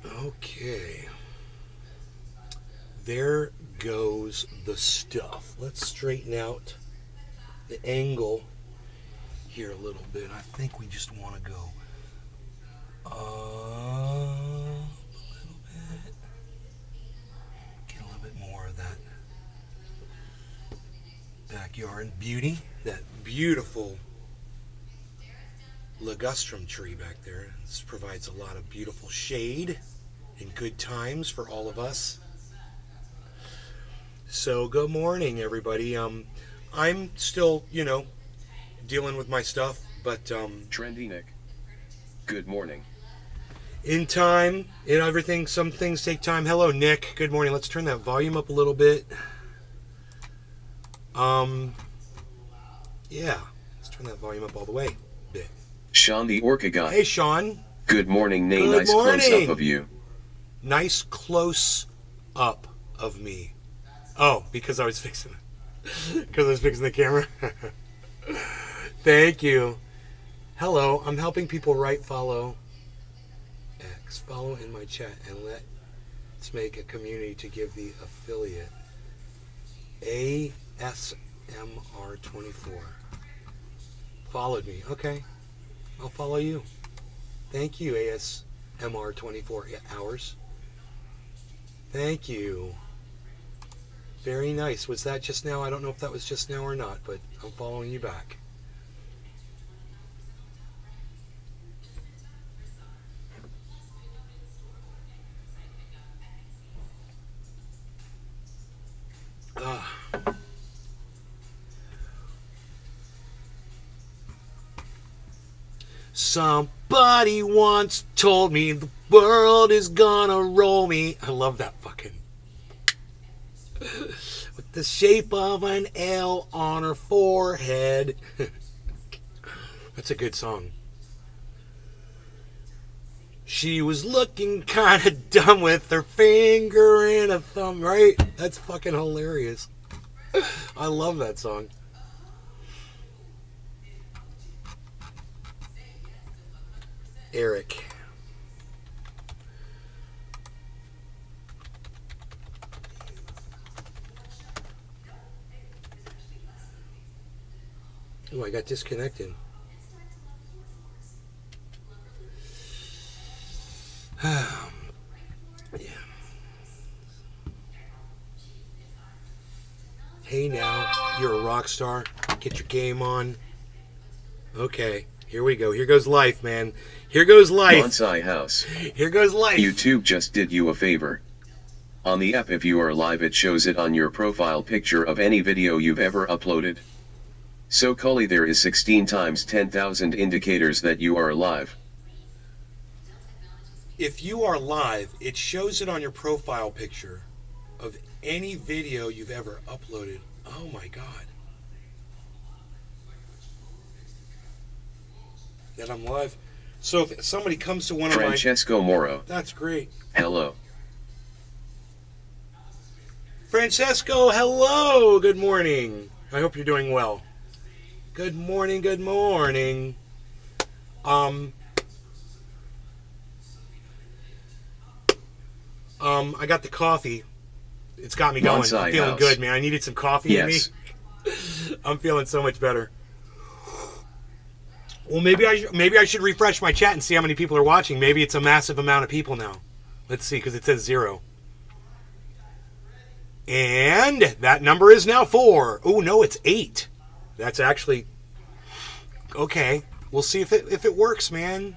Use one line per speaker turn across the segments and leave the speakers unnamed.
Okay. There goes the stuff. Let's straighten out the angle here a little bit. I think we just want to go a little bit. Get a little bit more of that backyard beauty. That beautiful ligustrum tree back there. This provides a lot of beautiful shade and good times for all of us. So good morning, everybody. I'm still, dealing with my stuff, but
Trendy Nick. Good morning.
in time, in everything, some things take time. Hello, Nick. Good morning. Let's turn that volume up a little bit. Yeah, let's turn that volume up all the way. Bit.
Sean the Orca guy.
Hey, Sean.
Good morning, Nay.
Good
Nice close up
morning.
of you.
Nice close up of me. Oh, because I was fixing the camera. Thank you. Hello, I'm helping people write follow X. Follow in my chat and let's make a community to give the affiliate ASMR24. Followed me. Okay. I'll follow you. Thank you, ASMR24 hours. Thank you. Very nice. Was that just now? I don't know if that was just now or not, but I'm following you back. Somebody once told me the world is gonna roll me. I love that fucking. With the shape of an L on her forehead. That's a good song. She was looking kind of dumb with her finger and a thumb, right? That's fucking hilarious. I love that song. Eric. Oh, I got disconnected. Yeah. Hey now, you're a rock star. Get your game on. Okay, here we go. Here goes life, man. Here goes life.
Bonsai House.
Here goes life.
YouTube just did you a favor. On the app, if you are live, it shows it on your profile picture of any video you've ever uploaded. So Cully, there is 16 times 10,000 indicators that you are alive.
If you are live, it shows it on your profile picture of any video you've ever uploaded. Oh my God. That I'm live. So if somebody comes to one of my...
Francesco Moro.
That's great.
Hello.
Francesco, hello. Good morning. I hope you're doing well. Good morning, good morning. I got the coffee. It's got me going.
Bonsai
I'm feeling
House.
good, man. I needed some coffee in me.
Yes.
I'm feeling so much better. Well, maybe I should refresh my chat and see how many people are watching. Maybe it's a massive amount of people now. Let's see, because it says 0. And that number is now 4. Oh no, it's 8. That's actually okay. We'll see if it works, man.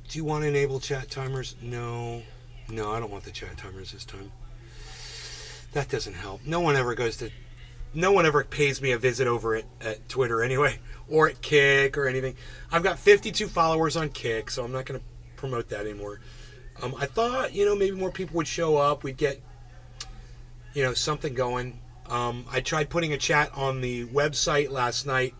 Do you want to enable chat timers? No, I don't want the chat timers this time. That doesn't help. No one ever pays me a visit over at Twitter anyway, or at Kick or anything. I've got 52 followers on Kick, so I'm not going to promote that anymore. I thought, maybe more people would show up. We'd get, something going. I tried putting a chat on the website last night.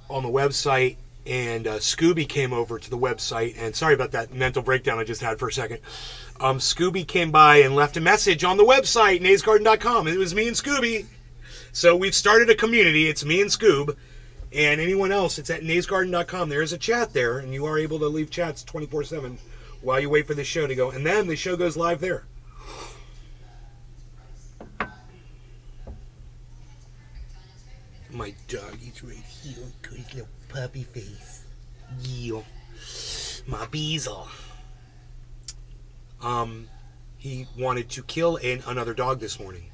On the website, and Scooby came over to the website. And sorry about that mental breakdown I just had for a second. Scooby came by and left a message on the website, naysgarden.com. It was me and Scooby. So we've started a community. It's me and Scoob. And anyone else, it's at naysgarden.com. There is a chat there, and you are able to leave chats 24/7 while you wait for the show to go. And then the show goes live there. My dog is right here. Good little puppy face. Yeah. My Beezle. He wanted to kill another dog this morning.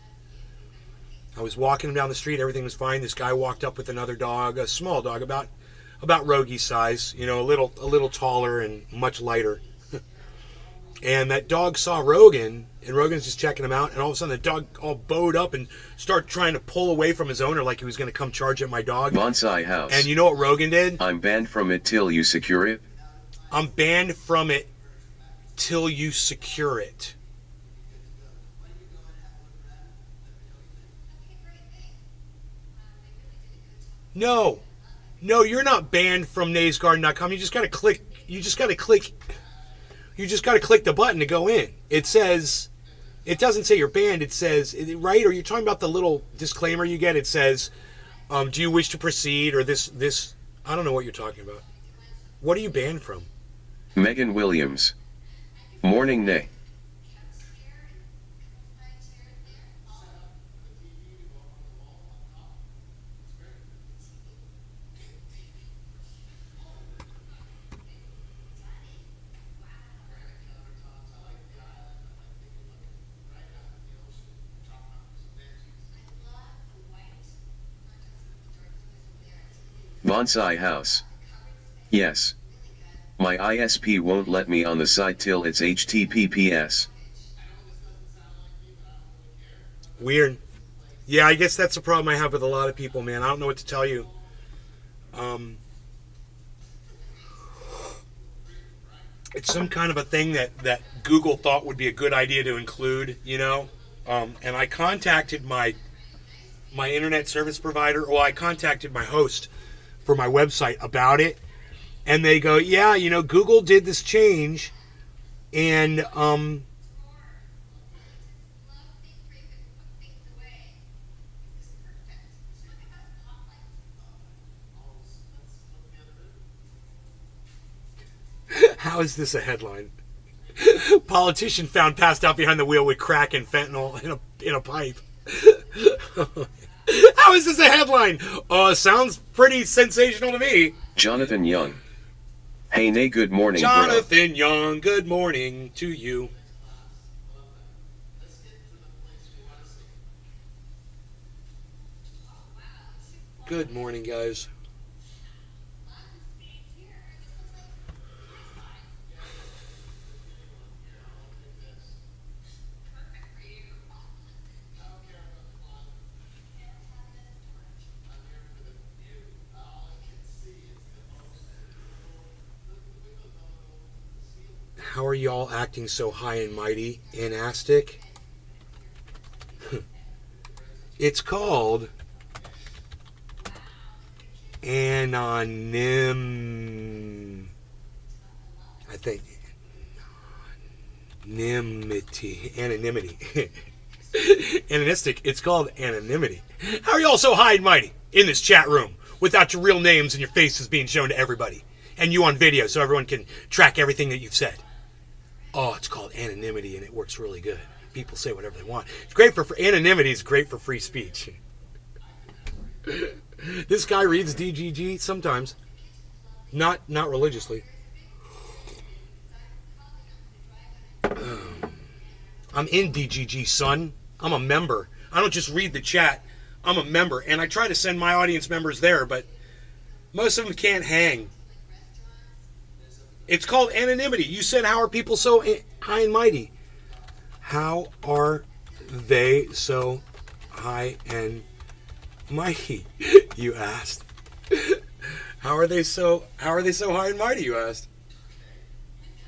I was walking him down the street. Everything was fine. This guy walked up with another dog, a small dog, about Rogie size. You know, a little taller and much lighter. And that dog saw Rogan, and Rogan's just checking him out. And all of a sudden, the dog all bowed up and started trying to pull away from his owner like he was going to come charge at my dog.
Bonsai House.
And you know what Rogan did?
I'm banned from it till you secure it.
I'm banned from it till you secure it. No, you're not banned from naysgarden.com. You just got to click the button to go in. It says, it doesn't say you're banned. It says, right? Or you're talking about the little disclaimer you get. It says, do you wish to proceed? Or this, I don't know what you're talking about. What are you banned from?
Megan Williams. Morning Nay. Bonsai House. Yes. My ISP won't let me on the site till it's HTTPS.
Weird. Yeah, I guess that's the problem I have with a lot of people, man. I don't know what to tell you. It's some kind of a thing that Google thought would be a good idea to include, you know? And I contacted my internet service provider, or I contacted my host for my website about it. And they go, yeah, you know, Google did this change, and how is this a headline? Politician found passed out behind the wheel with crack and fentanyl in a pipe. How is this a headline? Sounds pretty sensational to me.
Jonathan Young. Hey Nay, good morning,
Jonathan
bro.
Young, good morning to you. Good morning, guys. How are y'all acting so high and mighty in Aztec? It's called anonymity. I think anonymity. Anonistic. It's called anonymity. How are y'all so high and mighty in this chat room without your real names and your faces being shown to everybody, and you on video so everyone can track everything that you've said? Oh, it's called anonymity, and it works really good. People say whatever they want. It's great for anonymity is great for free speech. This guy reads DGG sometimes, not religiously. I'm in DGG, son. I'm a member. I don't just read the chat. I'm a member, and I try to send my audience members there, but most of them can't hang. It's called anonymity. You said, how are people so high and mighty? How are they so high and mighty? You asked. How are they so high and mighty? You asked.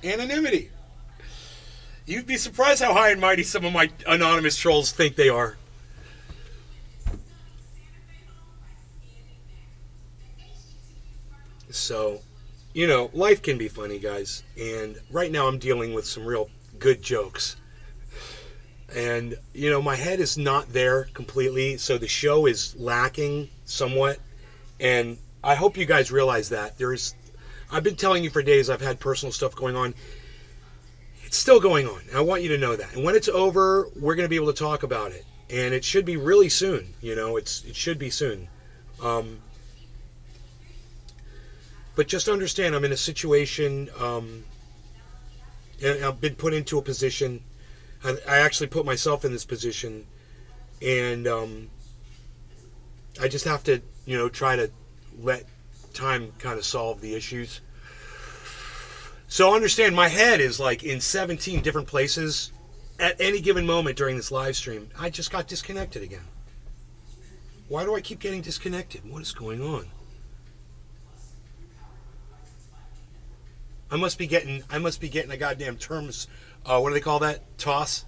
Anonymity. You'd be surprised how high and mighty some of my anonymous trolls think they are. So, you know, life can be funny, guys. And right now I'm dealing with some real good jokes. And, you know, my head is not there completely, so the show is lacking somewhat. And I hope you guys realize that. I've been telling you for days I've had personal stuff going on. It's still going on. I want you to know that. And when it's over, we're going to be able to talk about it. And it should be really soon. You know, it should be soon. But just understand, I'm in a situation, and I've been put into a position. I actually put myself in this position, and I just have to, you know, try to let time kind of solve the issues. So understand, my head is like in 17 different places at any given moment during this live stream. I just got disconnected again. Why do I keep getting disconnected? What is going on? I must be getting a goddamn terms. What do they call that? DOS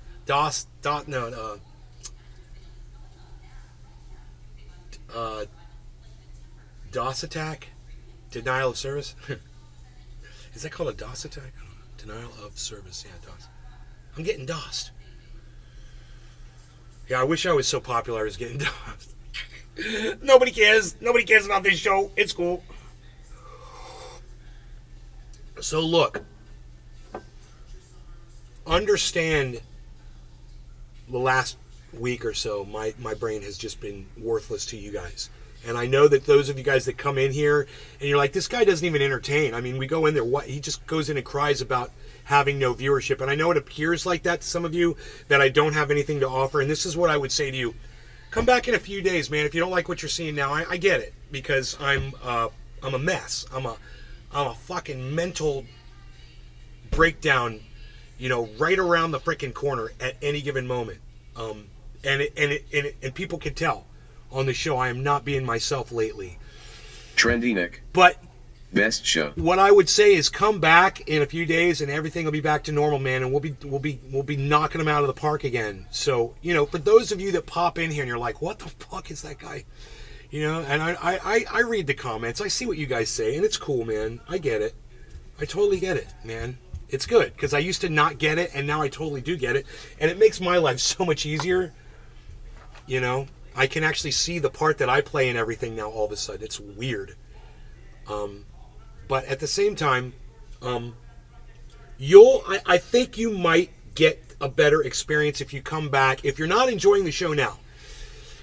attack? Denial of service? Is that called a DOS attack? Denial of service, yeah, DOS. I'm getting DOSed. Yeah, I wish I was so popular I was getting DOSed. Nobody cares. Nobody cares about this show. It's cool. So look, understand the last week or so, my brain has just been worthless to you guys. And I know that those of you guys that come in here and you're like, this guy doesn't even entertain. I mean, we go in there, he just goes in and cries about having no viewership. And I know it appears like that to some of you, that I don't have anything to offer. And this is what I would say to you. Come back in a few days, man. If you don't like what you're seeing now, I get it, because I'm a mess. I'm a fucking mental breakdown, you know, right around the freaking corner at any given moment. And people can tell on the show I am not being myself lately.
Trendy Nick.
But
best show.
What I would say is come back in a few days and everything will be back to normal, man, and we'll be knocking them out of the park again. So, you know, for those of you that pop in here and you're like, what the fuck is that guy? You know, and I read the comments. I see what you guys say, and it's cool, man. I get it. I totally get it, man. It's good, because I used to not get it, and now I totally do get it. And it makes my life so much easier. You know, I can actually see the part that I play in everything now all of a sudden. It's weird. But at the same time, I think you might get a better experience if you come back. If you're not enjoying the show now,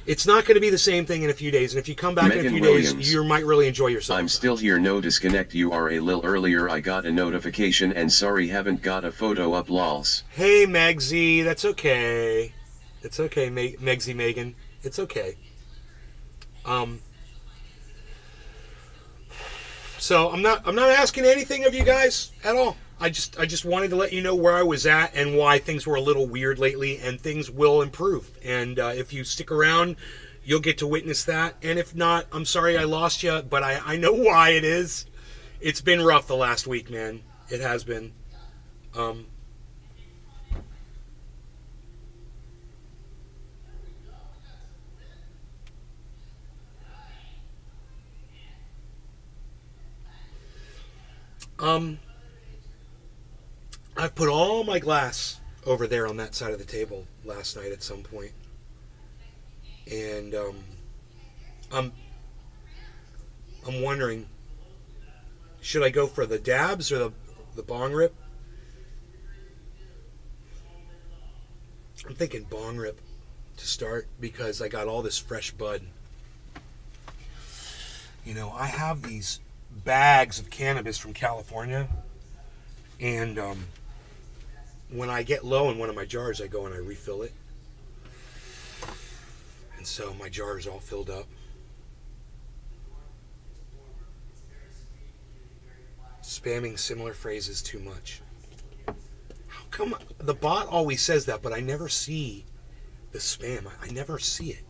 it's not going to be the same thing in a few days. And if you come back in a few days, you might really enjoy yourself.
I'm still here, no disconnect. You are a lil earlier. I got a notification and sorry haven't got a photo up, lols.
Hey, Megsy, that's okay. It's okay, Megsy Megan. It's okay. So I'm not asking anything of you guys at all. I just wanted to let you know where I was at and why things were a little weird lately, and things will improve. And if you stick around, you'll get to witness that. And if not, I'm sorry I lost you, but I know why it is. It's been rough the last week, man. It has been. I've put all my glass over there on that side of the table last night at some point. And I'm wondering, should I go for the dabs or the bong rip? I'm thinking bong rip to start, because I got all this fresh bud. You know, I have these bags of cannabis from California, and when I get low in one of my jars, I go and I refill it. And so my jar is all filled up. Spamming similar phrases too much. How come the bot always says that, but I never see the spam? I never see it.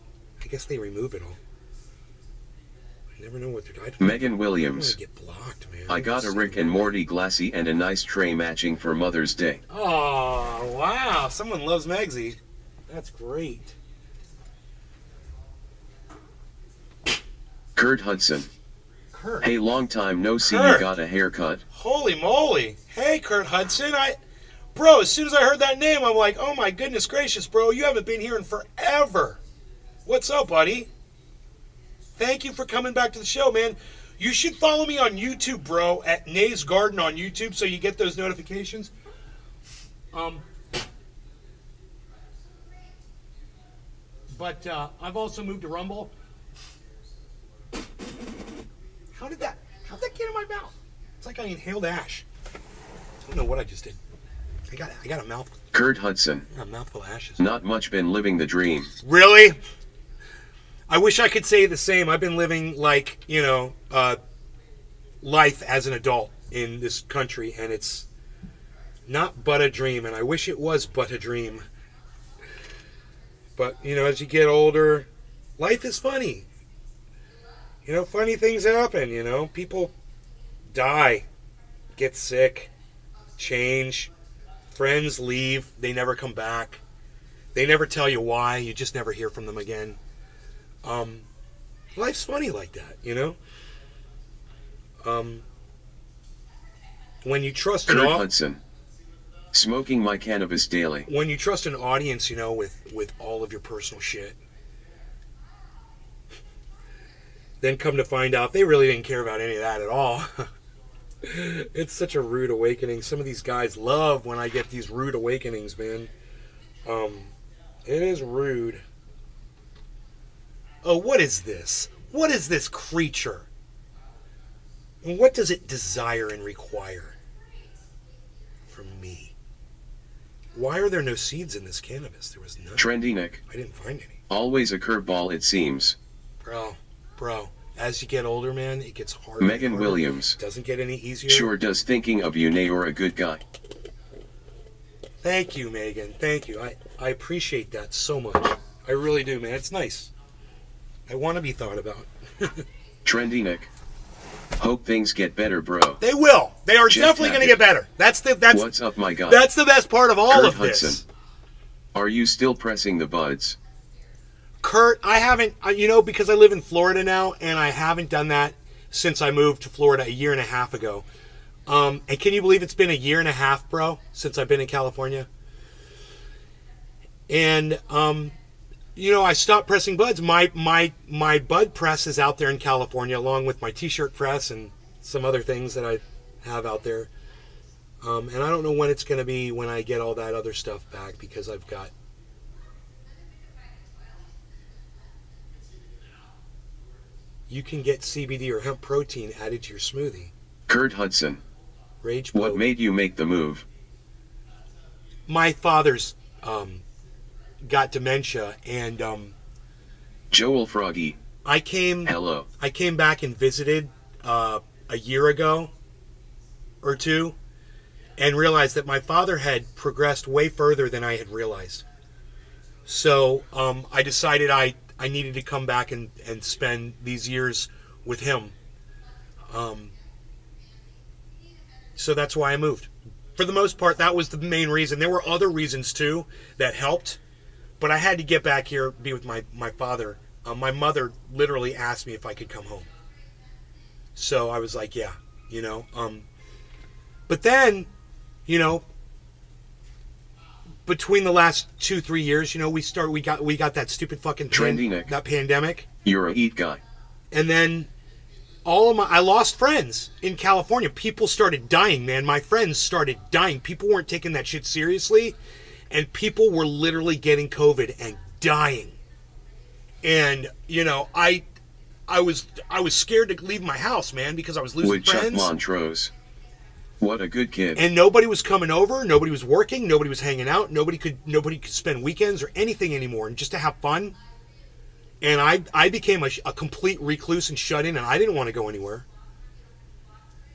I guess they remove it all. I never know what they're doing.
Megan Williams.
Get blocked, man.
I got a Rick and Morty glassy and a nice tray matching for Mother's Day.
Oh, wow. Someone loves Megsy. That's great.
Kurt Hudson.
Kurt.
Hey, long time no see.
Kurt.
You got a haircut?
Holy moly. Hey, Kurt Hudson. Bro, as soon as I heard that name, I'm like, oh my goodness gracious, bro. You haven't been here in forever. What's up, buddy? Thank you for coming back to the show, man. You should follow me on YouTube, bro, at Nay's Garden on YouTube so you get those notifications. But I've also moved to Rumble. How'd that get in my mouth? It's like I inhaled ash. I don't know what I just did. I got a mouthful.
Kurt Hudson.
A mouthful of ashes.
Not much been living the dream.
Really? I wish I could say the same. I've been living like, life as an adult in this country, and it's not but a dream, and I wish it was but a dream. But, as you get older, life is funny. Funny things happen, People die, get sick, change, friends leave, they never come back. They never tell you why, you just never hear from them again. Life's funny like that, when you trust
Kurt Hudson. Smoking my cannabis daily.
When you trust an audience, with all of your personal shit, then come to find out they really didn't care about any of that at all. It's such a rude awakening. Some of these guys love when I get these rude awakenings, man. It is rude. Oh, what is this? What is this creature? And what does it desire and require from me? Why are there no seeds in this cannabis? There was none.
Trendy Nick.
I didn't find any.
Always a curveball, it seems.
Bro, as you get older, man, it gets harder.
Megan
and harder.
Williams.
It doesn't get any easier.
Sure does. Thinking of you, Nay, or a good guy.
Thank you, Megan. Thank you. I appreciate that so much. I really do, man. It's nice. I want to be thought about.
Trendy Nick. Hope things get better, bro.
They will. They are
Jeff
definitely going to get better. That's
What's up, my guy?
That's the best part of all
Kurt
of this.
Hudson. Are you still pressing the buds?
Kurt, I haven't, because I live in Florida now, and I haven't done that since I moved to Florida a year and a half ago. And can you believe it's been a year and a half, bro, since I've been in California? And, I stopped pressing buds. My bud press is out there in California, along with my t-shirt press and some other things that I have out there. And I don't know when it's going to be when I get all that other stuff back, because I've got... You can get CBD or hemp protein added to your smoothie.
Kurt Hudson.
Rage
What
Pope.
made you make the move?
My father's got dementia, and
Joel Froggy. Hello.
I came back and visited a year ago or two, and realized that my father had progressed way further than I had realized. So I decided I needed to come back and spend these years with him. So that's why I moved. For the most part, that was the main reason. There were other reasons too that helped, but I had to get back here, be with my father. My mother literally asked me if I could come home. So I was like, yeah, But then, between the last 2-3 years, we got that stupid fucking
Trendy Nick.
that pandemic.
You're a eat guy.
And then I lost friends in California. People started dying, man. My friends started dying. People weren't taking that shit seriously, and people were literally getting COVID and dying. And I was scared to leave my house, man, because I was losing
Woodchuck
friends.
Montrose. What a good kid.
And nobody was coming over, nobody was working, nobody was hanging out, nobody could spend weekends or anything anymore, and just to have fun. And I became a complete recluse and shut in, and I didn't want to go anywhere.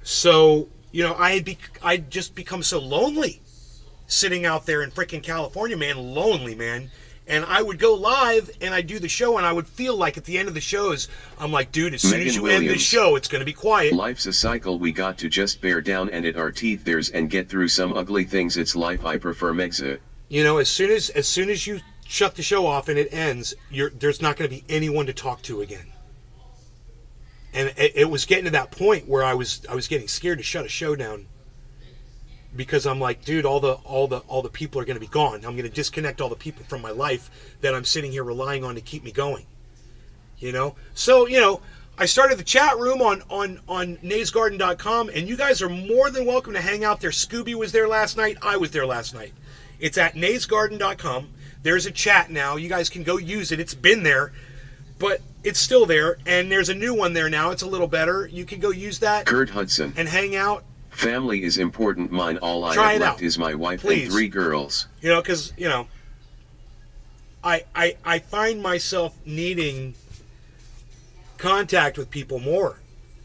So, I'd just become so lonely sitting out there in freaking California, man, lonely, man. And I would go live, and I'd do the show, and I would feel like at the end of the shows, I'm like, dude, as soon
Megan
as you
Williams.
end this show, it's going to be quiet.
Life's a cycle, we got to just bear down and at our teeth there's and get through some ugly things. It's life, I prefer Megza.
As soon as you shut the show off and it ends, there's not going to be anyone to talk to again. And it was getting to that point where I was getting scared to shut a show down, because I'm like, dude, all the people are going to be gone. I'm going to disconnect all the people from my life that I'm sitting here relying on to keep me going. So I started the chat room on naysgarden.com, and you guys are more than welcome to hang out there. Scooby was there last night. I was there last night. It's at naysgarden.com. There's a chat now. You guys can go use it. It's been there, but it's still there, and there's a new one there now. It's a little better. You can go use that.
Kurt Hudson.
And hang out.
Family is important. Mine, all I
Try
have
it
left
out.
is my wife
Please.
and 3 girls.
Because, I find myself needing contact with people more.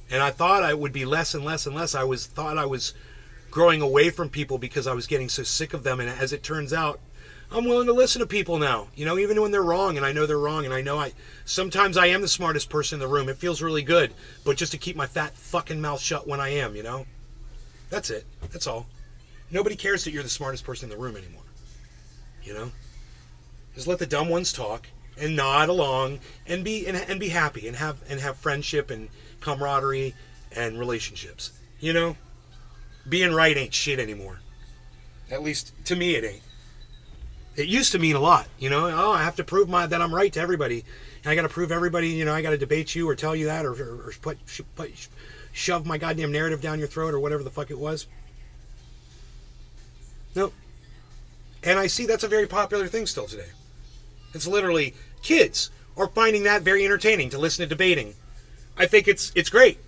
And I thought I would be less and less and less. Thought I was growing away from people because I was getting so sick of them. And as it turns out, I'm willing to listen to people now, even when they're wrong, and I know they're wrong, and I know sometimes I am the smartest person in the room. It feels really good, but just to keep my fat fucking mouth shut when I am, That's it. That's all. Nobody cares that you're the smartest person in the room anymore. Just let the dumb ones talk and nod along and be happy and have friendship and camaraderie and relationships. Being right ain't shit anymore. At least to me, it ain't. It used to mean a lot, Oh, I have to prove that I'm right to everybody. And I got to prove everybody, I got to debate you or tell you that or shove my goddamn narrative down your throat or whatever the fuck it was. Nope. And I see that's a very popular thing still today. It's literally kids are finding that very entertaining to listen to debating. I think it's great.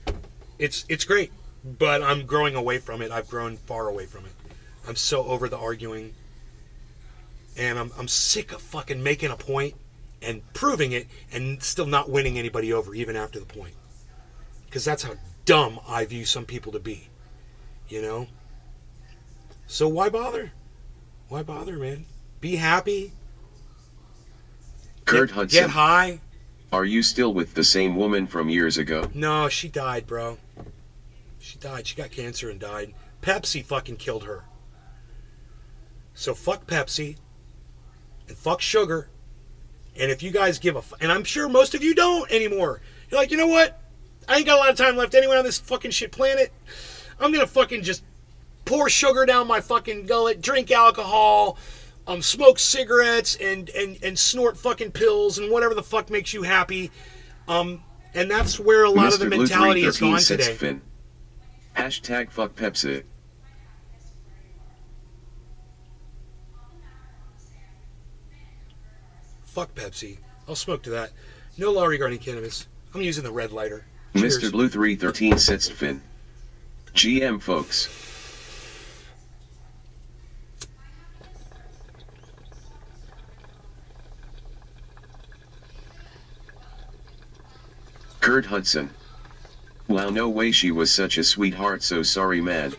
It's great, but I'm growing away from it. I've grown far away from it. I'm so over the arguing. And I'm sick of fucking making a point and proving it and still not winning anybody over even after the point. Because that's how dumb I view some people to be. So why bother? Why bother, man? Be happy.
Kurt Hudson.
Get high.
Are you still with the same woman from years ago?
No, she died, bro. She died. She got cancer and died. Pepsi fucking killed her. So fuck Pepsi. And fuck sugar. And if you guys give and I'm sure most of you don't anymore. You're like, you know what? I ain't got a lot of time left anyway on this fucking shit planet. I'm gonna fucking just pour sugar down my fucking gullet, drink alcohol, smoke cigarettes, and snort fucking pills and whatever the fuck makes you happy. And that's where a lot of the mentality has gone today.
Fin. Hashtag fuck Pepsi.
Fuck Pepsi. I'll smoke to that. No law regarding cannabis. I'm using the red lighter. Cheers.
Mr. Blue 313 sets fin. GM folks. Kurt Hudson. Wow, no way, she was such a sweetheart, so sorry, man.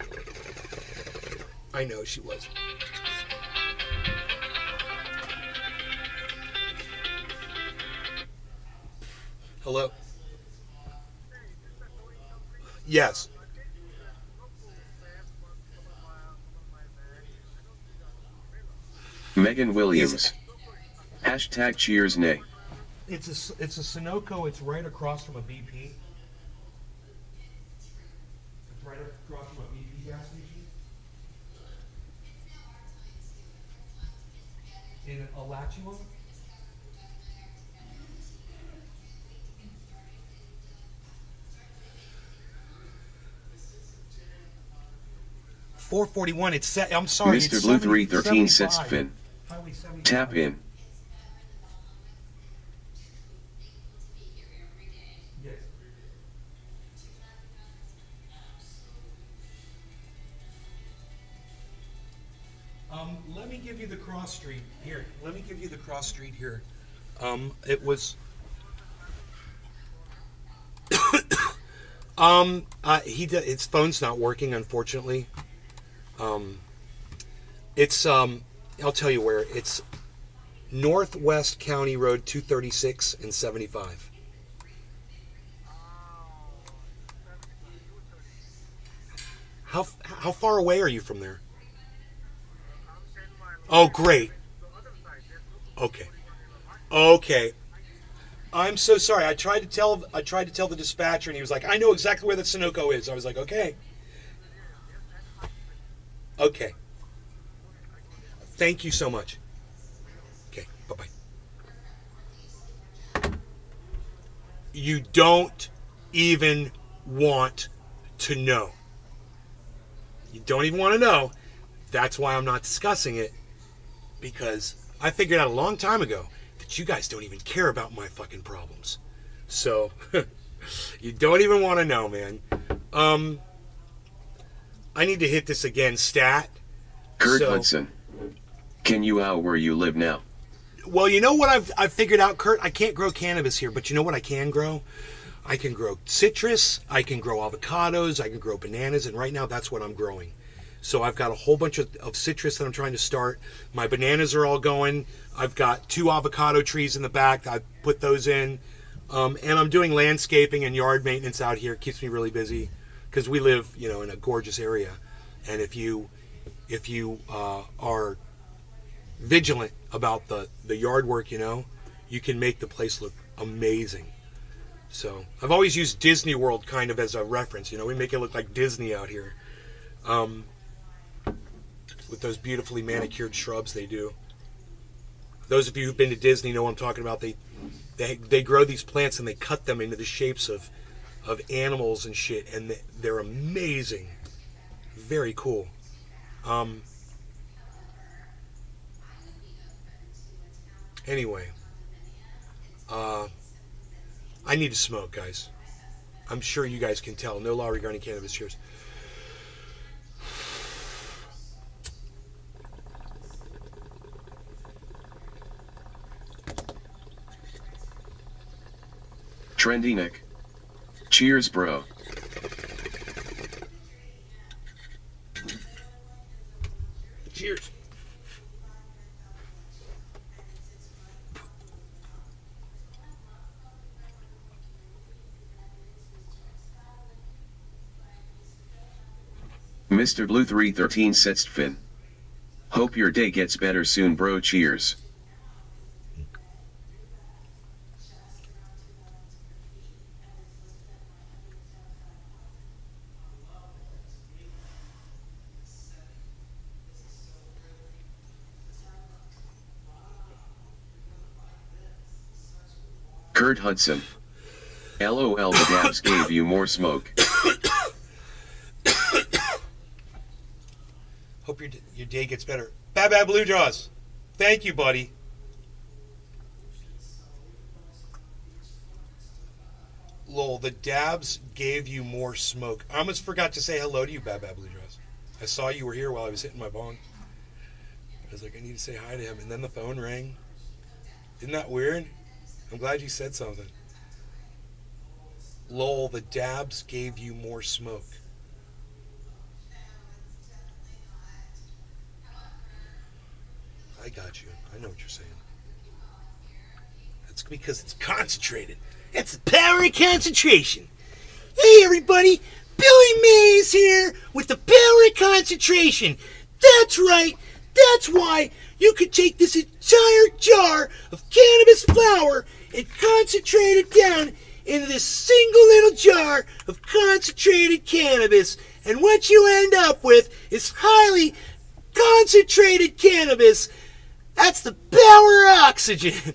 I know she was. Hello? Yes.
Megan Williams. Hashtag cheers, nay.
It's a Sunoco. It's right across from a BP. It's right across from a BP gas station. In Alachua. $4.41. It's set. I'm sorry.
Mr.
It's
Blue 313
75.
sets fin.
Highway 75.
Tap in.
Yes. Let me give you the cross street here. Let me give you the cross street here. It was. His phone's not working, unfortunately. It's I'll tell you where. It's Northwest County Road 236 and 75. How far away are you from there? Oh, great. Okay. I'm so sorry. I tried to tell the dispatcher, and he was like, "I know exactly where the Sunoco is." I was like, "Okay, okay. Thank you so much." Okay, bye bye. You don't even want to know. You don't even want to know. That's why I'm not discussing it, because I figured out a long time ago that you guys don't even care about my fucking problems. So, you don't even want to know, man. I need to hit this again, stat.
Kurt Hudson. Can you out where you live now?
Well, you know what I've figured out, Kurt? I can't grow cannabis here, but you know what I can grow? I can grow citrus, I can grow avocados, I can grow bananas, and right now that's what I'm growing. So I've got a whole bunch of citrus that I'm trying to start. My bananas are all going. I've got 2 avocado trees in the back. I put those in. And I'm doing landscaping and yard maintenance out here. It keeps me really busy because we live, in a gorgeous area. And if you are vigilant about the yard work, you can make the place look amazing. So I've always used Disney World kind of as a reference. We make it look like Disney out here. With those beautifully manicured shrubs they do. Those of you who've been to Disney know what I'm talking about. They grow these plants and they cut them into the shapes of animals and shit, and they're amazing. Very cool. Anyway, I need to smoke, guys. I'm sure you guys can tell. No law regarding cannabis. Cheers.
Trendy Nick. Cheers, bro.
Cheers.
Mr. Blue 313 Setstfin. Hope your day gets better soon, bro. Cheers. Kurt Hudson. LOL, the dabs gave you more smoke.
Hope your day gets better. Bad Blue Jaws. Thank you, buddy. Lol, the dabs gave you more smoke. I almost forgot to say hello to you, Bad Blue Jaws. I saw you were here while I was hitting my bong. I was like, I need to say hi to him. And then the phone rang. Isn't that weird? I'm glad you said something. Lol, the dabs gave you more smoke. I got you. I know what you're saying. That's because it's concentrated. That's the power of concentration. Hey, everybody. Billy Mays here with the power of concentration. That's right. That's why you could take this entire jar of cannabis flower and concentrate it down into this single little jar of concentrated cannabis. And what you end up with is highly concentrated cannabis. That's the power of oxygen.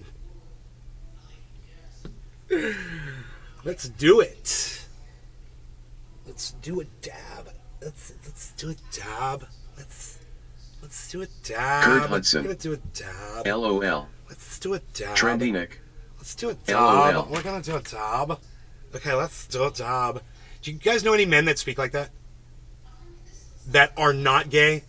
Let's do it. Let's do a dab. Let's do a dab. Let's do a dab.
Kurt Hudson.
We're gonna do a dab.
LOL.
Let's do a dab.
Trendy Nick.
Let's do a dab.
LOL.
We're gonna do a dab. Okay, let's do a dab. Do you guys know any men that speak like that? That are not gay?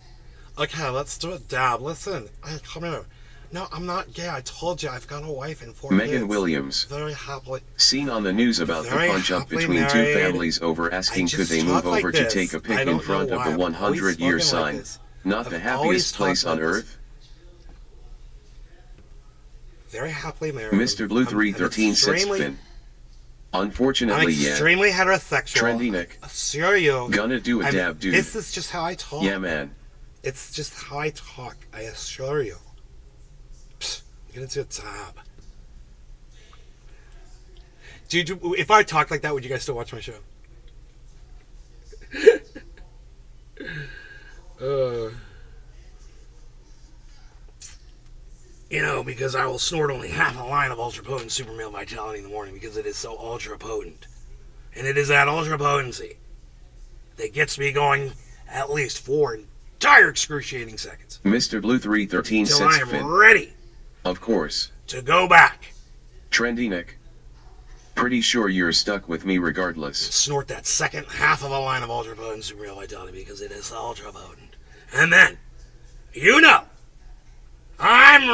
Okay, let's do a dab. Listen, come here. No, I'm not gay. I told you, I've got a wife and 4 kids.
Megan Williams.
Very happily.
Seen on the news about the
Very
punch-up
happily
between two
married.
families over asking
I
could
just
they
talk
move
like
over to
this.
take a
I
pic
don't
in
know
front of
why.
the
I've always
100-year
spoken like
sign.
this.
Not the
I've always
happiest place
talked
on
like this.
earth.
Very happily married.
Mr. Blue 313 sits fin.
I'm
Unfortunately, yeah.
extremely heterosexual.
Trendy Nick.
Assure you.
Gonna do a dab, dude.
This is just how I talk.
Yeah, man.
It's just how I talk. I assure you. Psst, I'm gonna do a dab. Dude, if I talked like that, would you guys still watch my show? Because I will snort only half a line of ultra potent super male vitality in the morning because it is so ultra potent. And it is that ultra potency that gets me going at least 4 entire excruciating seconds.
Mr. Blue 313
Till
sets
I am
Finn.
ready
Of course.
to go back.
Trendy Nick. Pretty sure you're stuck with me regardless.
Snort that second half of a line of ultra potent super male vitality because it is ultra potent. And then, I'm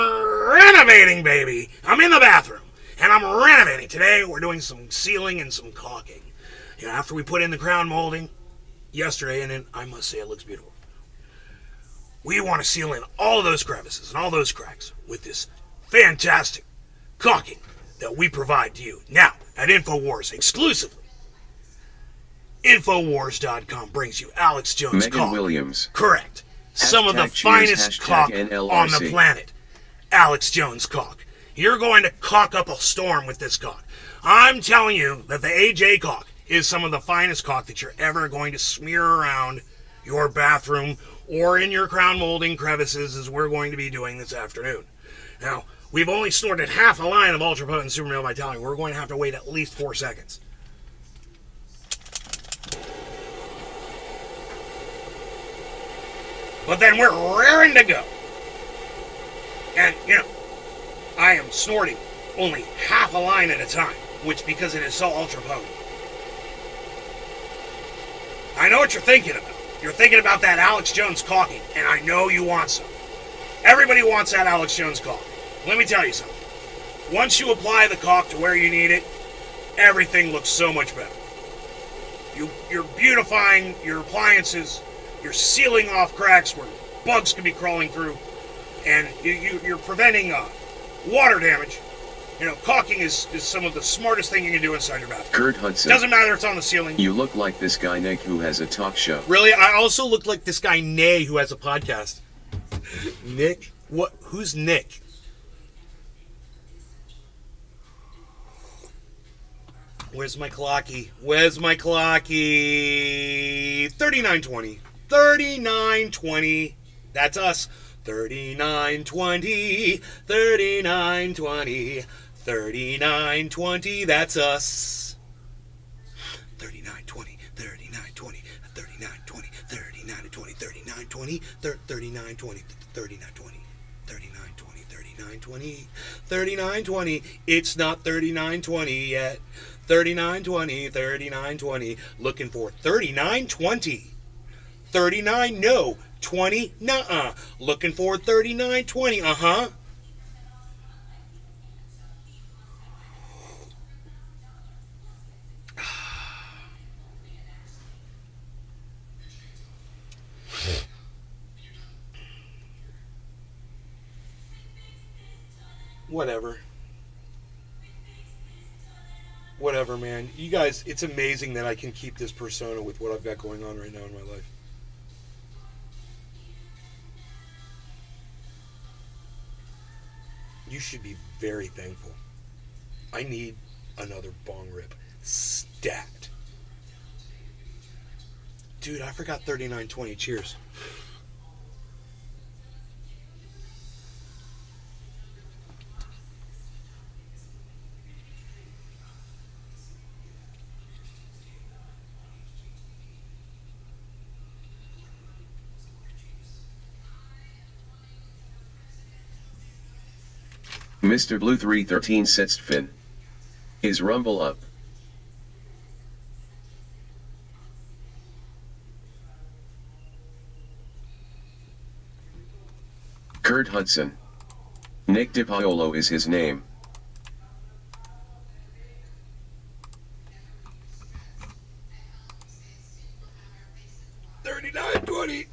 renovating, baby. I'm in the bathroom, and I'm renovating. Today, we're doing some sealing and some caulking. After we put in the crown molding yesterday, and then I must say it looks beautiful. We want to seal in all of those crevices and all those cracks with this fantastic caulking that we provide to you. Now, at InfoWars exclusively. InfoWars.com brings you Alex Jones
Megan
caulk.
Williams.
Correct. Some of the
Cheers,
finest caulk
NLRC.
on the planet. Alex Jones caulk. You're going to caulk up a storm with this caulk. I'm telling you that the AJ caulk is some of the finest caulk that you're ever going to smear around your bathroom or in your crown molding crevices, as we're going to be doing this afternoon. Now, we've only snorted half a line of ultra potent super male vitality. We're going to have to wait at least 4 seconds. But then we're raring to go. And, I am snorting only half a line at a time, which because it is so ultra potent. I know what you're thinking about. You're thinking about that Alex Jones caulking, and I know you want some. Everybody wants that Alex Jones caulk. Let me tell you something. Once you apply the caulk to where you need it, everything looks so much better. You're beautifying your appliances. You're sealing off cracks where bugs could be crawling through, and you're preventing water damage. Caulking is some of the smartest thing you can do inside your bathroom.
Kurt Hudson.
Doesn't matter if it's on the ceiling.
You look like this guy Nick who has a talk show.
Really? I also look like this guy Nay who has a podcast. Nick? What? Who's Nick? Where's my clocky? 3920. 3920. That's us. 3920. 3920. 3920. That's us. 3920. 3920. 3920. 3920. 3920. 3920. 3920. 3920. 3920. 3920. It's not 3920 yet. 3920. 3920. Looking for 3920. 39, no. 20, nuh-uh. Looking for 3920, uh-huh. Whatever, man. You guys, it's amazing that I can keep this persona with what I've got going on right now in my life. You should be very thankful. I need another bong rip. Stat. Dude, I forgot 3920. Cheers.
Mr. Blue 313 sets Finn. Is Rumble up? Kurt Hudson. Nick DiPaolo is his name.
$39.20.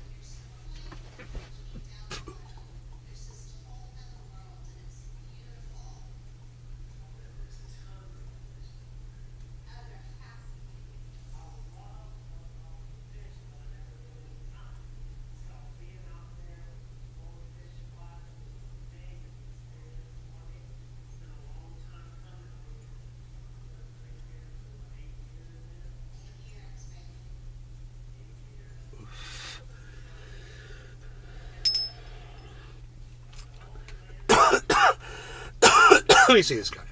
Let me see this guy.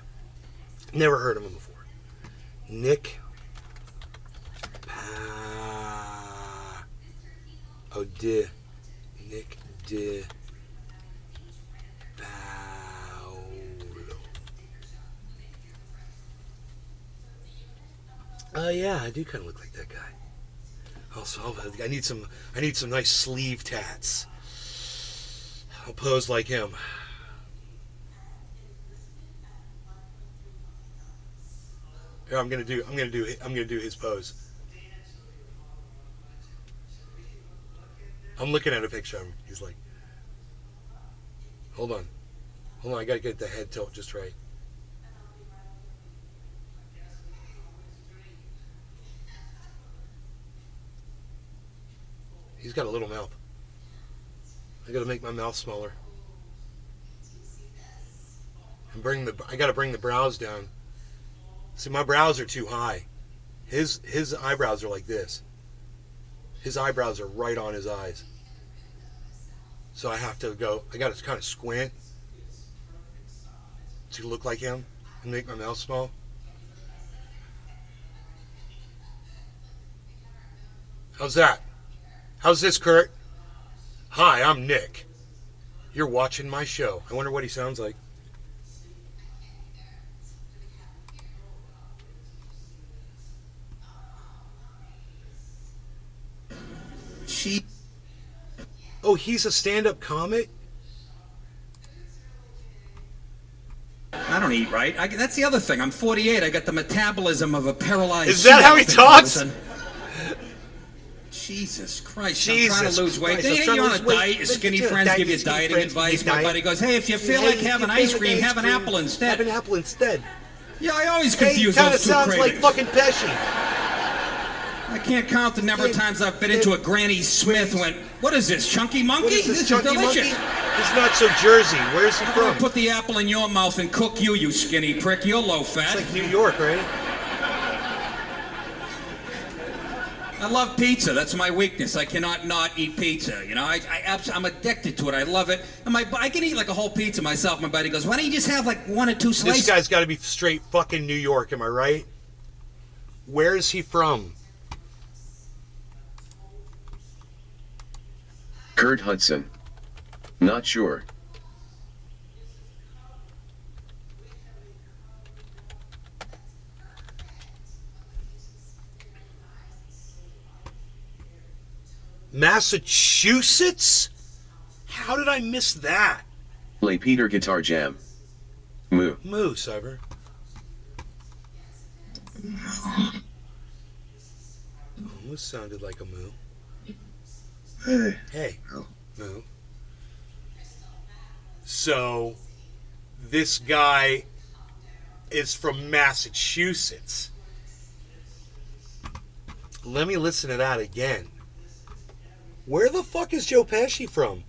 Never heard of him before. Nick. Nick De Paolo. Oh yeah, I do kind of look like that guy. Also, I need some nice sleeve tats. I'll pose like him. Here, I'm gonna do his pose. I'm looking at a picture of him. He's like, hold on, I gotta get the head tilt just right. He's got a little mouth. I gotta make my mouth smaller. And I gotta bring the brows down. See, my brows are too high. His eyebrows are like this. His eyebrows are right on his eyes. So I gotta kind of squint to look like him and make my mouth small. How's that? How's this, Kurt? Hi, I'm Nick. You're watching my show. I wonder what he sounds like. Oh, he's a stand-up comic?
I don't eat right. That's the other thing. I'm 48. I got the metabolism of a paralyzed.
Is that how he talks?
Jesus Christ.
Jesus
I'm trying to lose weight.
Christ,
Hey, you're on a diet. Your skinny friends give you dieting advice. My buddy goes, hey, if you feel like having ice cream, have an apple instead.
Have an apple instead.
Yeah, I always
Hey,
confuse
he kind of
those two
sounds
cravings.
like fucking Pesci.
I can't count the number of times I've been into a Granny Smith and went, what is this, Chunky Monkey?
What is this, Chunky
delicious.
Monkey? It's not so Jersey. Where's he
I'm gonna
from?
put the apple in your mouth and cook you, you skinny prick. You're low fat.
It's like New York, right?
I love pizza. That's my weakness. I cannot not eat pizza. You know, I'm addicted to it. I love it. And I can eat like a whole pizza myself. My buddy goes, why don't you just have like 1 or 2 slices?
This guy's got to be straight fucking New York, am I right? Where is he from?
Kurt Hudson. Not sure.
Massachusetts? How did I miss that?
Play Peter Guitar Jam. Moo.
Moo, Cyber. Almost sounded like a moo.
Hey.
Hey.
Oh.
Moo. So, this guy is from Massachusetts. Let me listen to that again. Where the fuck is Joe Pesci from?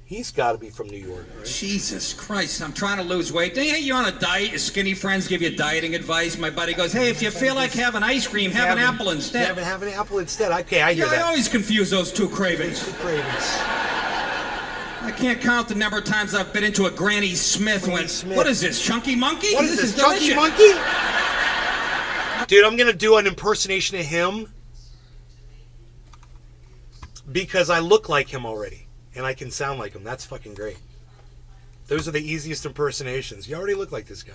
He's got to be from New York, right?
Jesus Christ, I'm trying to lose weight. Hey, you're on a diet. Your skinny friends give you dieting advice. My buddy goes, hey, if you feel like having ice cream, have an apple instead.
Have an apple instead. Okay, I hear
Yeah,
that.
I always confuse those two cravings.
Two cravings.
I can't count the number of times I've been into a Granny Smith and went,
Smith.
what is this, Chunky Monkey?
What is this,
delicious.
Chunky Monkey? Dude, I'm going to do an impersonation of him because I look like him already. And I can sound like him. That's fucking great. Those are the easiest impersonations. You already look like this guy.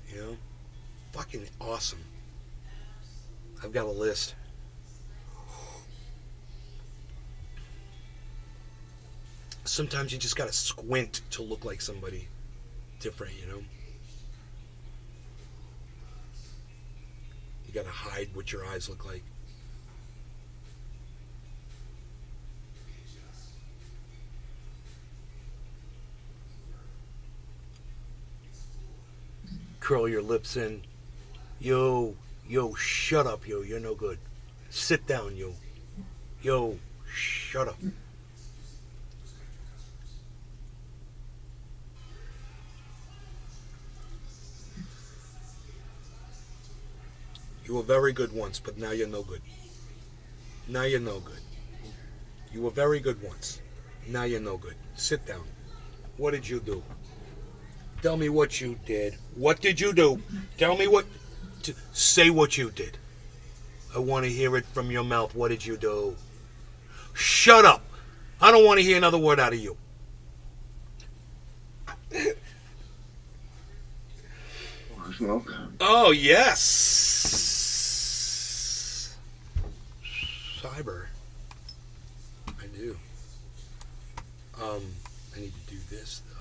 You know? Fucking awesome. I've got a list. Sometimes you just gotta squint to look like somebody different, you know? You gotta hide what your eyes look like. Curl your lips in. Yo, shut up, yo. You're no good. Sit down, yo. Yo, shut up. You were very good once, but now you're no good. Now you're no good. You were very good once. Now you're no good. Sit down. What did you do? Tell me what you did. What did you do? Tell me what. Say what you did. I want to hear it from your mouth. What did you do? Shut up. I don't want to hear another word out of you.
Smoke.
Oh, yes. Cyber. I do. I need to do this, though.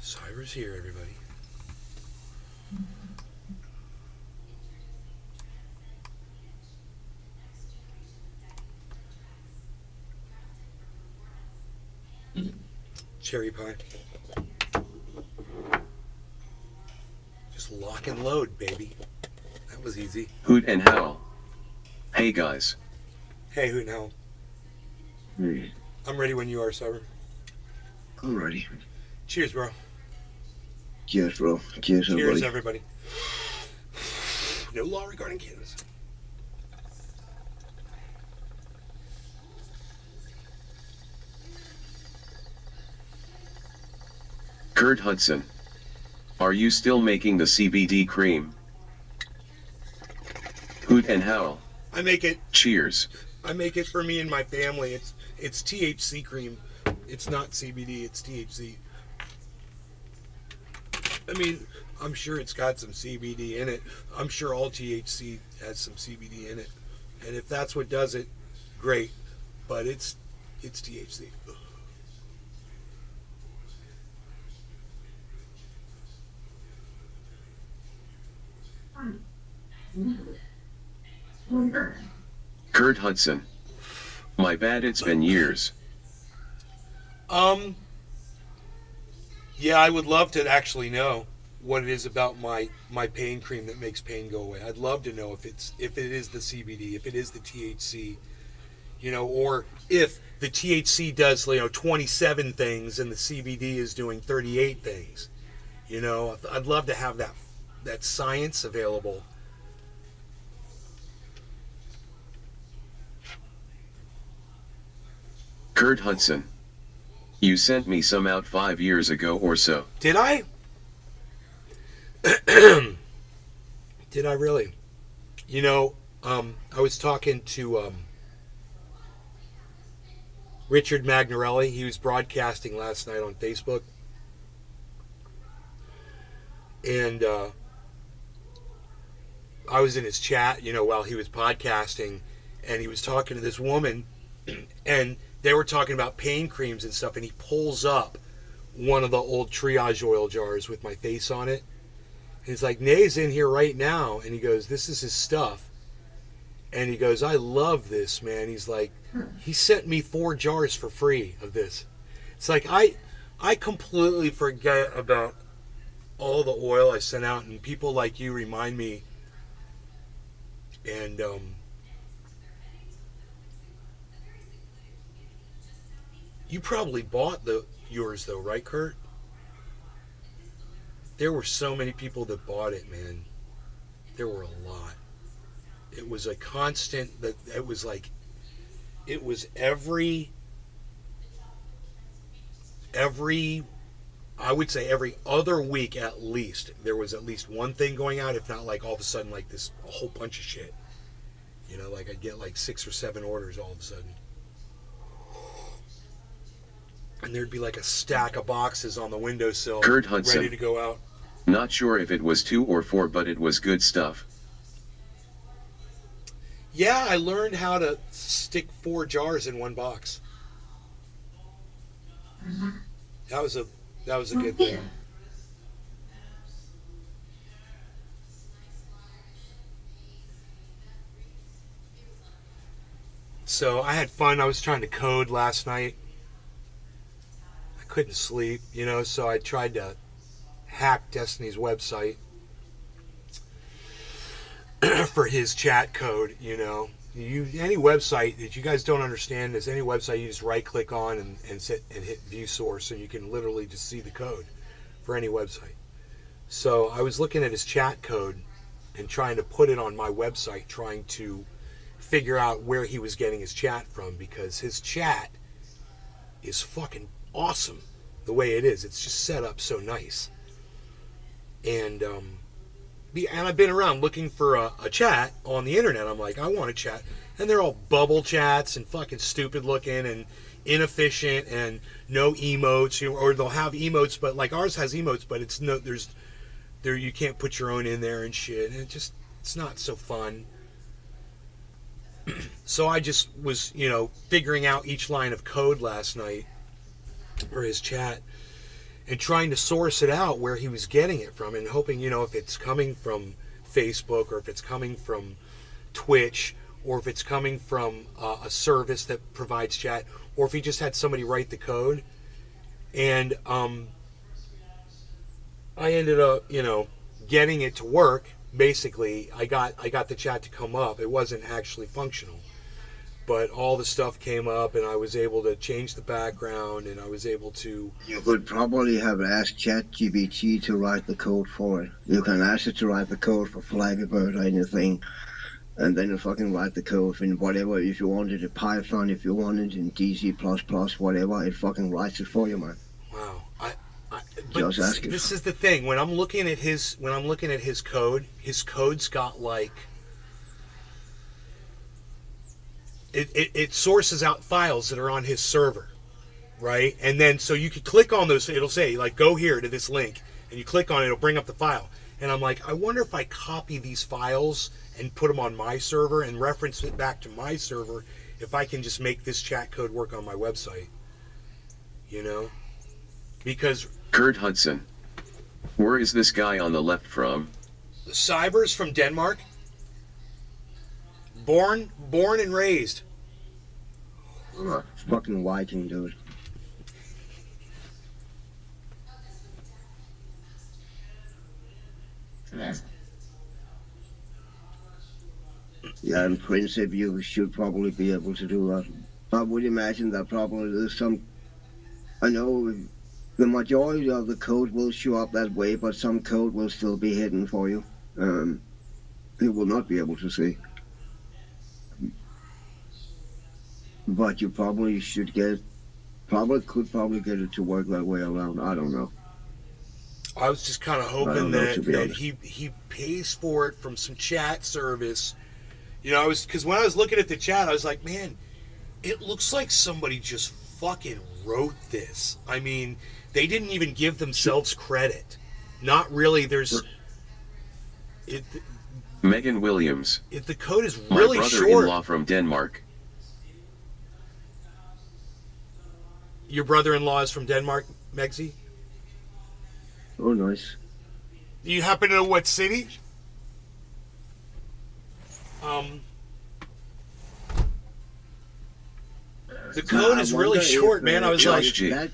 Cyber's here, everybody. Cherry pie. Just lock and load, baby. That was easy.
Hoot and Howl. Hey guys.
Hey, Hoot and Howl.
Hey.
I'm ready when you are, Cyber.
Alrighty.
Cheers, bro.
Cheers, bro. Cheers,
Cheers,
everybody.
everybody. No law regarding cannabis.
Kurt Hudson. Are you still making the CBD cream? Hoot and Howl.
I make it
Cheers.
for me and my family. It's THC cream. It's not CBD, it's THC. I mean, I'm sure it's got some CBD in it. I'm sure all THC has some CBD in it. And if that's what does it, great. But it's THC.
Kurt Hudson. My bad, it's been years.
Yeah, I would love to actually know what it is about my pain cream that makes pain go away. I'd love to know if it is the CBD, if it is the THC, or if the THC does 27 things and the CBD is doing 38 things. I'd love to have that science available.
Kurt Hudson. You sent me some out 5 years ago or so.
Did I? Did I really? I was talking to Richard Magnarelli. He was broadcasting last night on Facebook. And I was in his chat, while he was podcasting. And he was talking to this woman. And they were talking about pain creams and stuff, and he pulls up one of the old Triage oil jars with my face on it. And he's like, Nay's in here right now. And he goes, this is his stuff. And he goes, I love this, man. He's like, he sent me 4 jars for free of this. It's like, I completely forget about all the oil I sent out, and people like you remind me. And, you probably bought yours though, right, Kurt? There were so many people that bought it, man. There were a lot. It was a constant. It was every. I would say every other week at least there was at least one thing going out. If not, all of a sudden, a whole bunch of shit. I'd get 6 or 7 orders all of a sudden. And there'd be a stack of boxes on the windowsill,
Kurt Hudson.
ready to go out.
Not sure if it was 2 or 4, but it was good stuff.
Yeah, I learned how to stick 4 jars in one box. That was a good thing. So I had fun. I was trying to code last night. Couldn't sleep, so I tried to hack Destiny's website for his chat code. Any website that you guys don't understand is any website you just right click on and hit view source, and you can literally just see the code for any website. So I was looking at his chat code and trying to put it on my website, trying to figure out where he was getting his chat from, because his chat is fucking awesome the way it is. It's just set up so nice. And I've been around looking for a chat on the internet. I'm like, I want a chat. And they're all bubble chats and fucking stupid looking and inefficient and no emotes, or they'll have emotes, but like ours has emotes, but it's no, you can't put your own in there and shit. And it's not so fun. So I just was, figuring out each line of code last night for his chat and trying to source it out where he was getting it from, and hoping, if it's coming from Facebook, or if it's coming from Twitch, or if it's coming from a service that provides chat, or if he just had somebody write the code. And I ended up, getting it to work. Basically, I got the chat to come up. It wasn't actually functional, but all the stuff came up, and I was able to change the background, and I was able to...
You could probably have asked ChatGPT to write the code for it. You can ask it to write the code for Flappy Bird or anything, and then you fucking write the code in whatever. If you wanted in Python, if you wanted in DC++, whatever, it fucking writes it for you, man.
Wow.
Just
But
ask it.
this is the thing. When I'm looking at his code, his code's got like... It sources out files that are on his server, right? And then, so you could click on those, it'll say, like, go here to this link, and you click on it, it'll bring up the file. And I'm like, I wonder if I copy these files and put them on my server and reference it back to my server, if I can just make this chat code work on my website, Because...
Kurt Hudson. Where is this guy on the left from?
Cyber's from Denmark. Born and raised.
Fucking Viking, dude. Yeah, in principle, you should probably be able to do that. I would imagine that probably there's some... I know the majority of the code will show up that way, but some code will still be hidden for you. You will not be able to see. But you probably should could probably get it to work that way around. I don't know.
I was just kind of
I
hoping
don't know,
that,
to be honest.
he pays for it from some chat service. Because when I was looking at the chat, I was like, man, it looks like somebody just fucking wrote this. I mean, they didn't even give themselves credit. Not really.
Megan Williams.
The code is
My
really short.
brother-in-law from Denmark.
Your brother-in-law is from Denmark, Megsy?
Oh, nice.
Do you happen to know what city? The code is really short, man. I was
Josh
like,
G.
if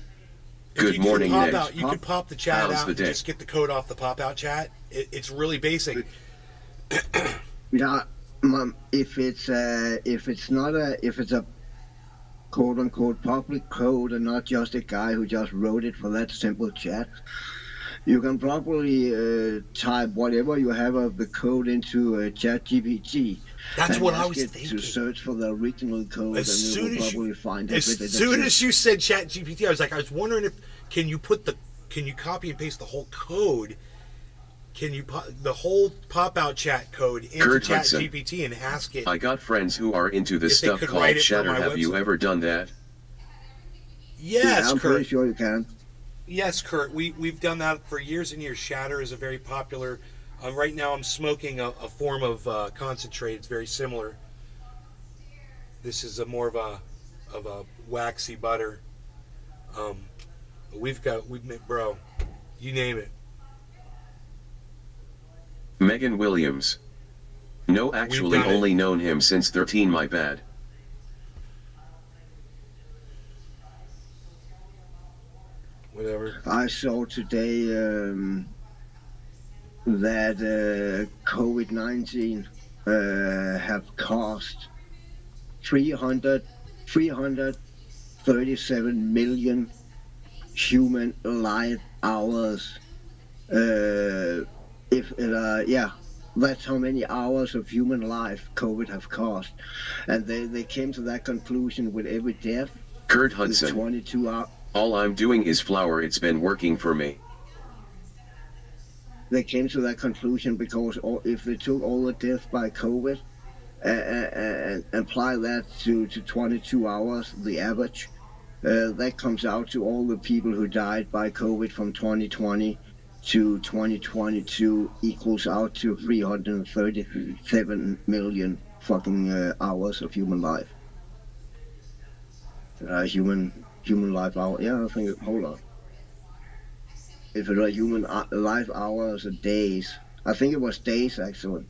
Good
you
morning,
could
Nick.
pop out, you could pop the chat
How's
out
the
and
day?
just get the code off the pop-out chat. It's really basic.
Yeah, if it's a quote unquote public code and not just a guy who just wrote it for that simple chat, you can probably type whatever you have of the code into ChatGPT.
That's
and
what I
ask
was
it
thinking.
to search for the original code,
As
and
soon
it will
as you-
probably find
As
everything.
soon as you said Chat GPT, I was wondering if can you copy and paste the whole code? Can you the whole pop-out chat code into
Kurt
Chat
Hudson.
GPT and ask it?
I got friends who are into this
If they
stuff
could
called
write it for
Shatter.
my
Have you
website.
ever done that?
Yes,
I'm
Kurt.
pretty sure you can.
Yes, Kurt. We've done that for years and years. Shatter is a very popular. Right now, I'm smoking a form of concentrate. It's very similar. This is more of a waxy butter. We've bro, you name it.
Megan Williams. No, actually
done it.
only known him since 13, my bad.
Whatever.
I saw today that COVID-19 have cost 337 million human life hours. That's how many hours of human life COVID have cost. And they came to that conclusion with every death.
Kurt
With
Hudson.
22 hours.
All I'm doing is flour. It's been working for me.
They came to that conclusion because if they took all the deaths by COVID and apply that to 22 hours, the average, that comes out to all the people who died by COVID from 2020 to 2022 equals out to 337 million fucking hours of human life. Human life hour. Yeah, I think. Hold on. If it was human life hours or days, I think it was days actually.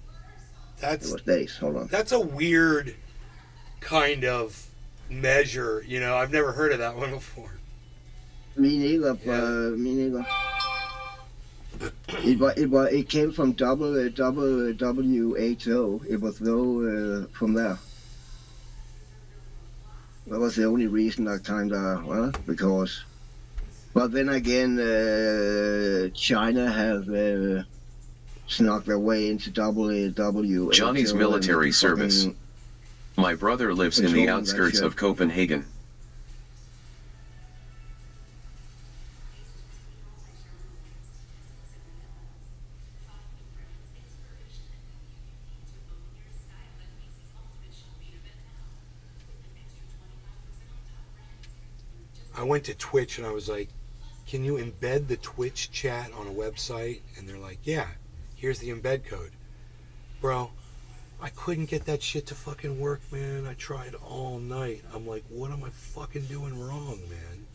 It was days. Hold on.
That's a weird kind of measure. You know, I've never heard of that one before.
Me neither.
Yeah.
Me neither. It came from WHO. It was though from there. That was the only reason I kind of because. But then again, China have snuck their way into WHO.
Johnny's military service. My brother lives in the outskirts of Copenhagen.
I went to Twitch and I was like, can you embed the Twitch chat on a website? And they're like, yeah, here's the embed code. Bro, I couldn't get that shit to fucking work, man. I tried all night. I'm like, what am I fucking doing wrong, man?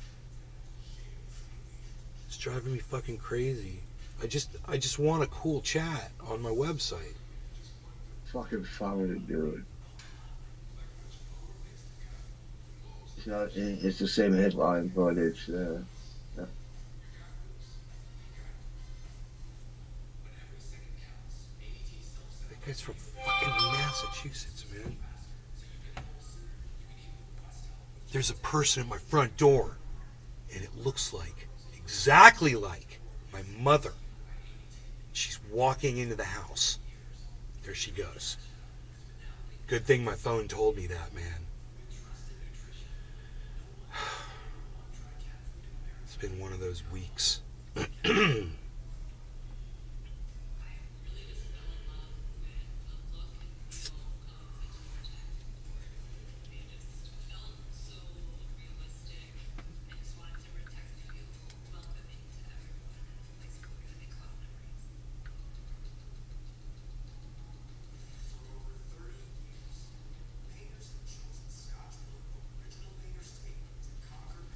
It's driving me fucking crazy. I just want a cool chat on my website.
Fucking found it, dude. It's the same headline, but it's
That guy's from fucking Massachusetts, man. There's a person at my front door, and it looks exactly like my mother. She's walking into the house. There she goes. Good thing my phone told me that, man. It's been one of those weeks.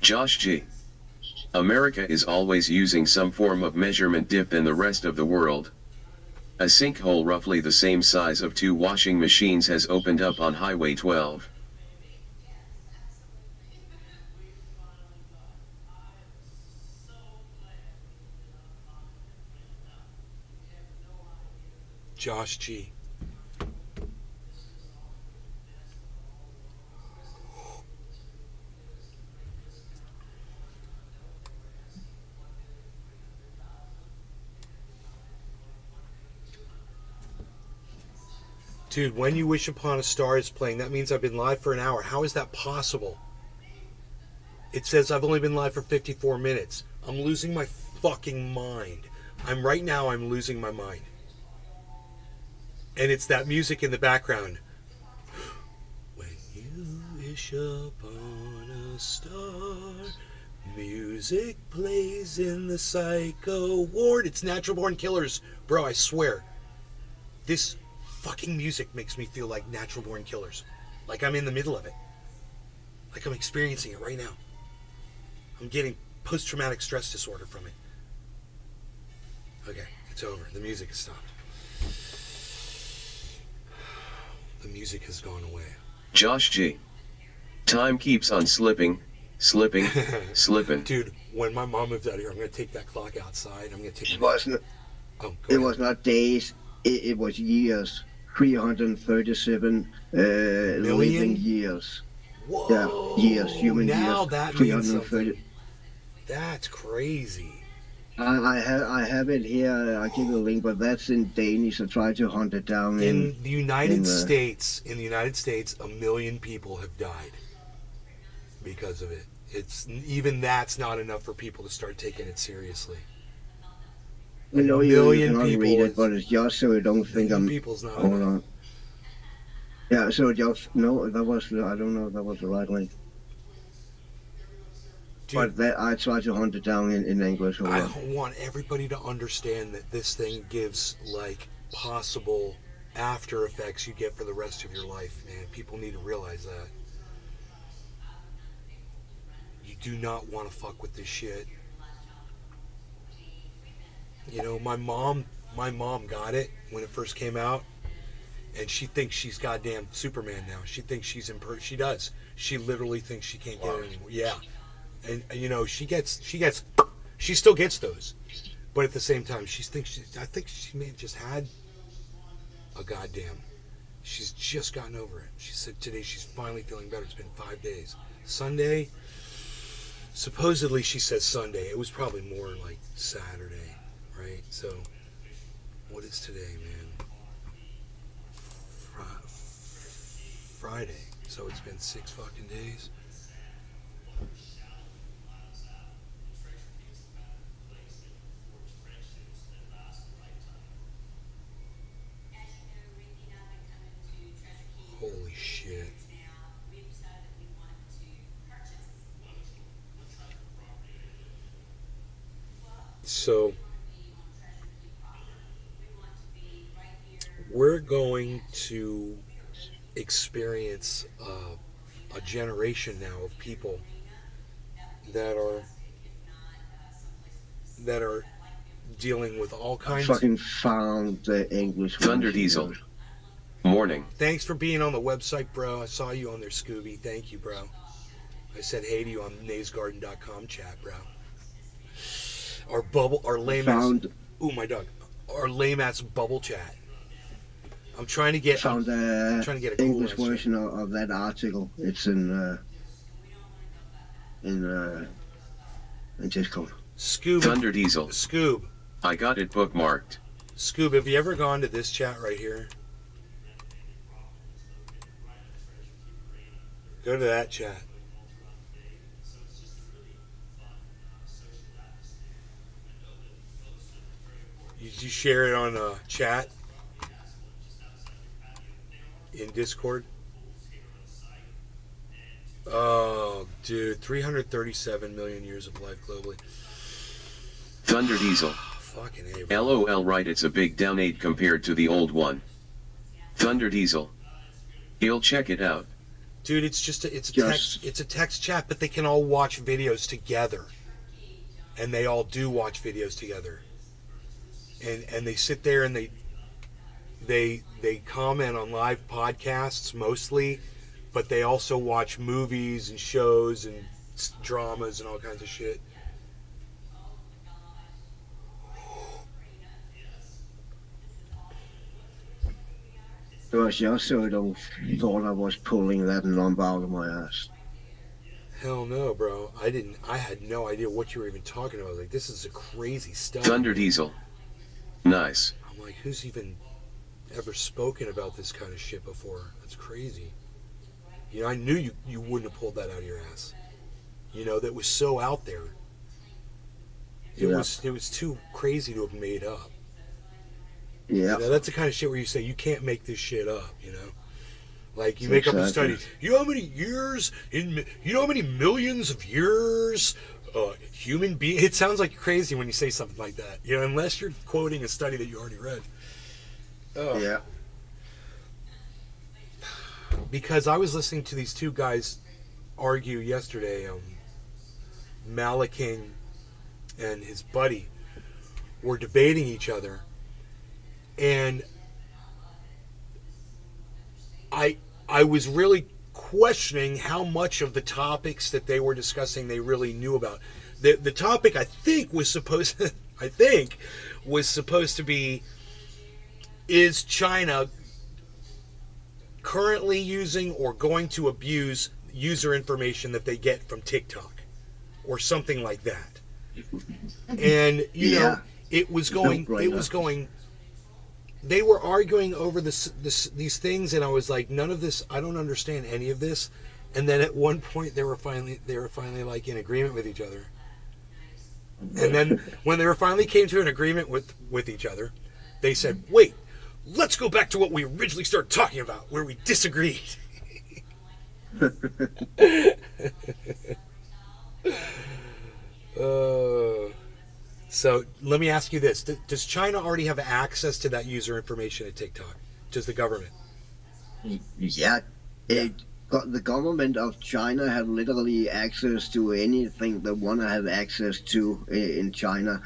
Josh G. America is always using some form of measurement dip than the rest of the world. A sinkhole roughly the same size of 2 washing machines has opened up on Highway 12.
Josh G. Dude, When You Wish Upon a Star is playing. That means I've been live for an hour. How is that possible? It says I've only been live for 54 minutes. I'm losing my fucking mind. I'm losing my mind. And it's that music in the background. When you wish upon a star, music plays in the psycho ward. It's Natural Born Killers. Bro, I swear. This fucking music makes me feel like Natural Born Killers. Like I'm in the middle of it. Like I'm experiencing it right now. I'm getting post-traumatic stress disorder from it. Okay, it's over. The music has stopped. The music has gone away.
Josh G. Time keeps on slipping, slipping.
Dude, when my mom moved out here, I'm going to take that clock outside. I'm going to take
it. Was not days. It was years. 337 living years.
Whoa.
Yeah, years, human
now
years.
That means something. That's crazy.
I have it here. I'll give you a link, but that's in Danish. I try to hunt it down
In the United
in,
States, 1 million people have died because of it. It's even that's not enough for people to start taking it seriously.
You know,
A
you
million
cannot
people
read
is-
it, but it's just so you don't think
million
I'm.
people's not
Hold
enough.
on. Yeah, so just no, that was I don't know if that was the right link.
Dude,
But that I try to hunt it down in English. Hold
I
on.
want everybody to understand that this thing gives like possible after effects you get for the rest of your life, man. People need to realize that. You do not want to fuck with this shit. You know, my mom got it when it first came out, and she thinks she's goddamn Superman now. She thinks she's she does. She literally thinks she can't get it anymore. Yeah. And you know, she still gets those. But at the same time, I think she may have just had a goddamn. She's just gotten over it. She said today she's finally feeling better. It's been 5 days. Sunday, supposedly she says Sunday. It was probably more like Saturday, right? So, what is today, man? Friday. So it's been 6 fucking days. Holy shit. So, we're going to experience a generation now of people that are dealing with all
I
kinds.
fucking found the English.
Thunder
ones.
Diesel. Morning.
Thanks for being on the website, bro. I saw you on there, Scooby. Thank you, bro. I said hey to you on naysgarden.com chat, bro. Our lame ass.
Found
Ooh, my dog. Our lame ass bubble chat. I'm trying to get.
found the
trying to get a cool
English
answer.
version of that article. It's in Discord.
Scoob.
Thunder Diesel.
Scoob.
I got it bookmarked.
Scoob, have you ever gone to this chat right here? Go to that chat. Did you share it on chat? In Discord? Oh, dude. 337 million years of life globally.
Thunder Diesel.
Fucking A, bro.
LOL, right, it's a big down 8 compared to the old one. Thunder Diesel. He'll check it out.
Dude, it's just it's a text chat, but they can all watch videos together, and they all do watch videos together, and they sit there and they comment on live podcasts mostly, but they also watch movies and shows and dramas and all kinds of shit.
It was just so I don't thought I was pulling that number out of my ass.
Hell no, bro. I had no idea what you were even talking about. Like, this is a crazy stuff.
Thunder Diesel. Nice.
I'm like, who's even ever spoken about this kind of shit before? That's crazy. You know, I knew you wouldn't have pulled that out of your ass. You know, that was so out there. It
Yeah.
was too crazy to have made up.
Yeah.
You know, that's the kind of shit where you say you can't make this shit up, you know? Like you make up a
Exactly.
study. You know how many years you know how many millions of years human being. It sounds like crazy when you say something like that. You know, unless you're quoting a study that you already read. Oh.
Yeah.
Because I was listening to these two guys argue yesterday. Malaking and his buddy were debating each other, and I was really questioning how much of the topics that they were discussing they really knew about. The topic I think was supposed to be, is China currently using or going to abuse user information that they get from TikTok or something like that. And you know,
Yeah.
it was
No
going. It
brainer.
was going. They were arguing over these things, and I was like, none of this. I don't understand any of this. And then at one point, they were finally like in agreement with each other. And then when they were finally came to an agreement with each other, they said, "Wait, let's go back to what we originally started talking about, where we disagreed." So let me ask you this: does China already have access to that user information at TikTok? Does the government?
Yeah, the government of China have literally access to anything they want to have access to in China.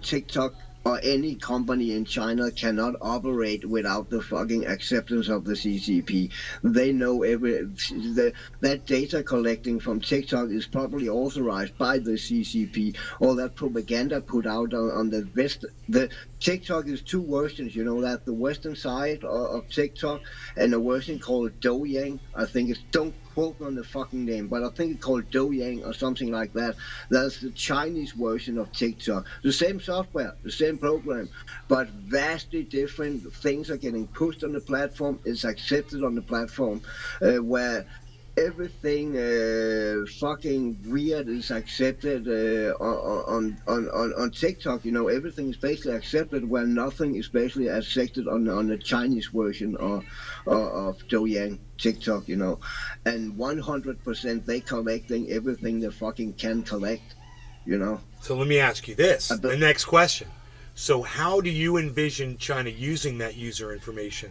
TikTok or any company in China cannot operate without the fucking acceptance of the CCP. They know that data collecting from TikTok is probably authorized by the CCP. All that propaganda put out on the West. The TikTok is two versions, you know that, the Western side of TikTok and a version called Douyin. I think it's, don't quote me on the fucking name, but I think it's called Douyin or something like that. That's the Chinese version of TikTok. The same software, the same program, but vastly different things are getting pushed on the platform. It's accepted on the platform, where everything fucking weird is accepted on TikTok. You know, everything is basically accepted, where nothing is basically accepted on the Chinese version of Douyin TikTok. You know, and 100% they collecting everything they fucking can collect. You know.
So let me ask you this:
but-
the next question. So how do you envision China using that user information?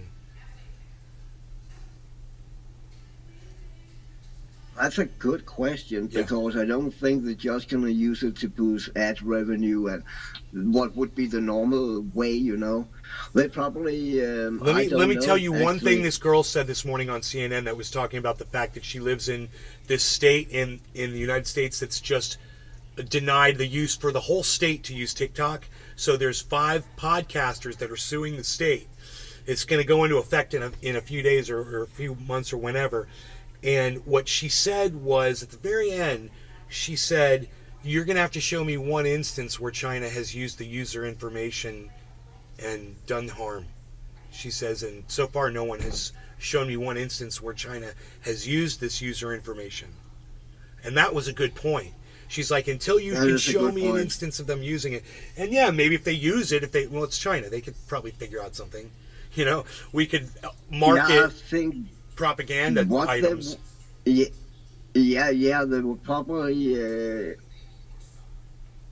That's a good question,
Yeah.
because I don't think they're just going to use it to boost ad revenue and what would be the normal way, you know. They probably.
Let me tell you one
actually.
thing this girl said this morning on CNN that was talking about the fact that she lives in this state in the United States that's just denied the use for the whole state to use TikTok. So there's 5 podcasters that are suing the state. It's going to go into effect in a few days or a few months or whenever. And what she said was, at the very end, she said, "You're going to have to show me one instance where China has used the user information and done harm." She says, and so far no one has shown me one instance where China has used this user information. And that was a good point. She's like, until you
That
can
is a
show
good
me an
point.
instance of them using it. And yeah, maybe if they use it, well, it's China. They could probably figure out something. You know, we could market
Yeah, I think
propaganda
what
items.
they. Yeah, they would probably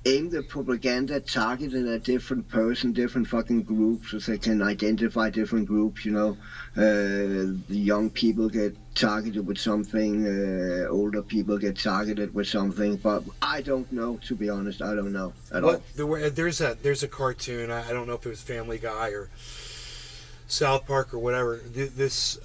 aim the propaganda targeted at different person, different fucking groups, so they can identify different groups, you know. The young people get targeted with something, older people get targeted with something, but I don't know, to be honest. I don't know at all.
There's a cartoon. I don't know if it was Family Guy or South Park or whatever. This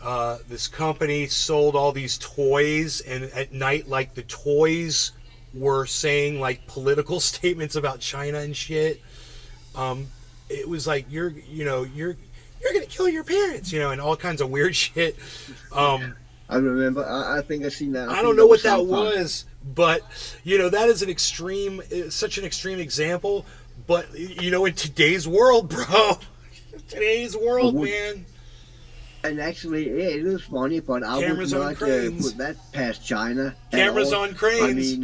company sold all these toys, and at night, like, the toys were saying like political statements about China and shit. It was like, you're gonna kill your parents, you know, and all kinds of weird shit.
I remember. I think I seen that.
I don't know what that was, but you know, that is such an extreme example. But you know, in today's world, bro, today's world, man.
And actually, yeah, it is funny, but I
Cameras
would
on
not
cranes.
put that past China. at
Cameras
all.
on cranes.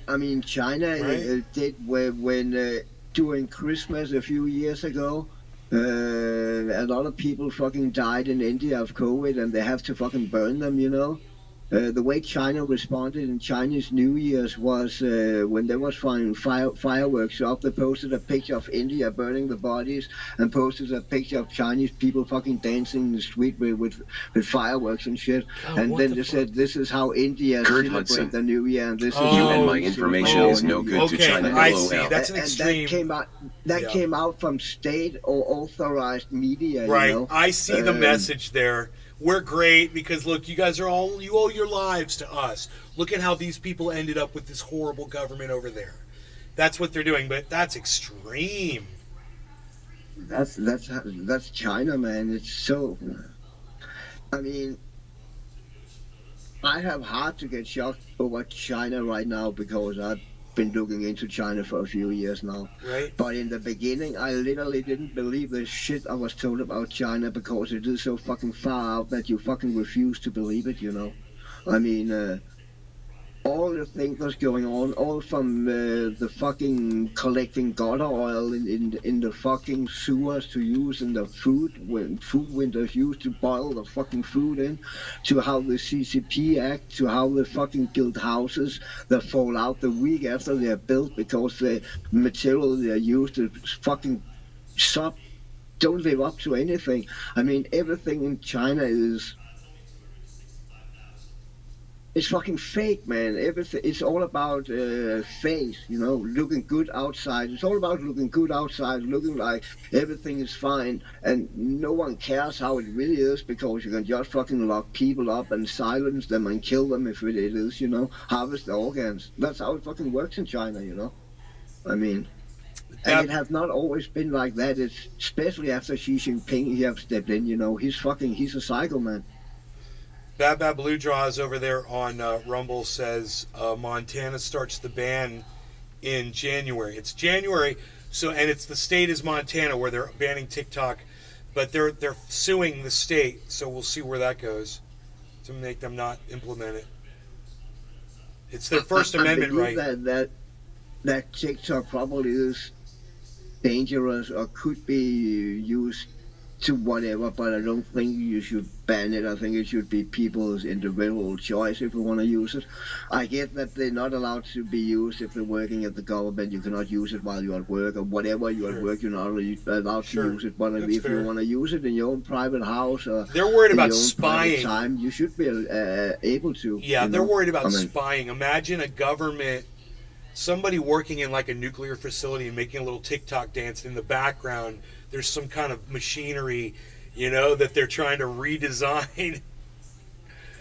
I mean, China
Right.
did when during Christmas a few years ago. A lot of people fucking died in India of COVID, and they have to fucking burn them, you know. The way China responded in Chinese New Year's was when there was fireworks up, they posted a picture of India burning the bodies and posted a picture of Chinese people fucking dancing in the street with fireworks and shit.
Oh,
And
what
then
the
they
fuck?
said, this is how India
Kurt
celebrate
Hudson.
the New Year, and this is
Oh.
You
how
and my
we
information
celebrate
is
the
no
New
good
Year.
to
Okay,
China.
I
LOL.
see. That's an
And
extreme.
that
Yeah.
came out from state or authorized media,
Right.
you know.
I see the
Um,
message there. We're great because look, you guys you owe your lives to us. Look at how these people ended up with this horrible government over there. That's what they're doing, but that's extreme.
That's China, man. It's so. I mean, I have hard to get shocked over China right now because been looking into China for a few years now.
Right.
But in the beginning, I literally didn't believe the shit I was told about China because it is so fucking far out that you fucking refuse to believe it, you know. I mean, all the things that's going on, all from the fucking collecting gutter oil in the fucking sewers to use in the food when food windows used to boil the fucking food in, to how the CCP act, to how the fucking build houses that fall out the week after they're built because the material they're used to fucking sub don't live up to anything. I mean, everything in China is. It's fucking fake, man. Everything. It's all about face, you know, looking good outside. It's all about looking good outside, looking like everything is fine, and no one cares how it really is because you can just fucking lock people up and silence them and kill them if it is, you know, harvest the organs. That's how it fucking works in China, you know. I mean, and it has not always been like that. It's especially after Xi Jinping, he have stepped in, you know. He's a psycho, man.
Bad Blue Draws over there on Rumble says Montana starts the ban in January. It's January, so and it's the state is Montana where they're banning TikTok, but they're suing the state, so we'll see where that goes to make them not implement it. It's their First Amendment right.
That TikTok probably is dangerous or could be used to whatever, but I don't think you should ban it. I think it should be people's individual choice if you want to use it. I get that they're not allowed to be used if they're working at the government. You cannot use it while you're at work or whatever you're at work. You're not allowed to use it. But if you want to use it in your own private house or
they're worried about
your own
spying.
Time, you should be able to.
Yeah, they're worried about spying. Imagine a government, somebody working in like a nuclear facility and making a little TikTok dance in the background. There's some kind of machinery, you know, that they're trying to redesign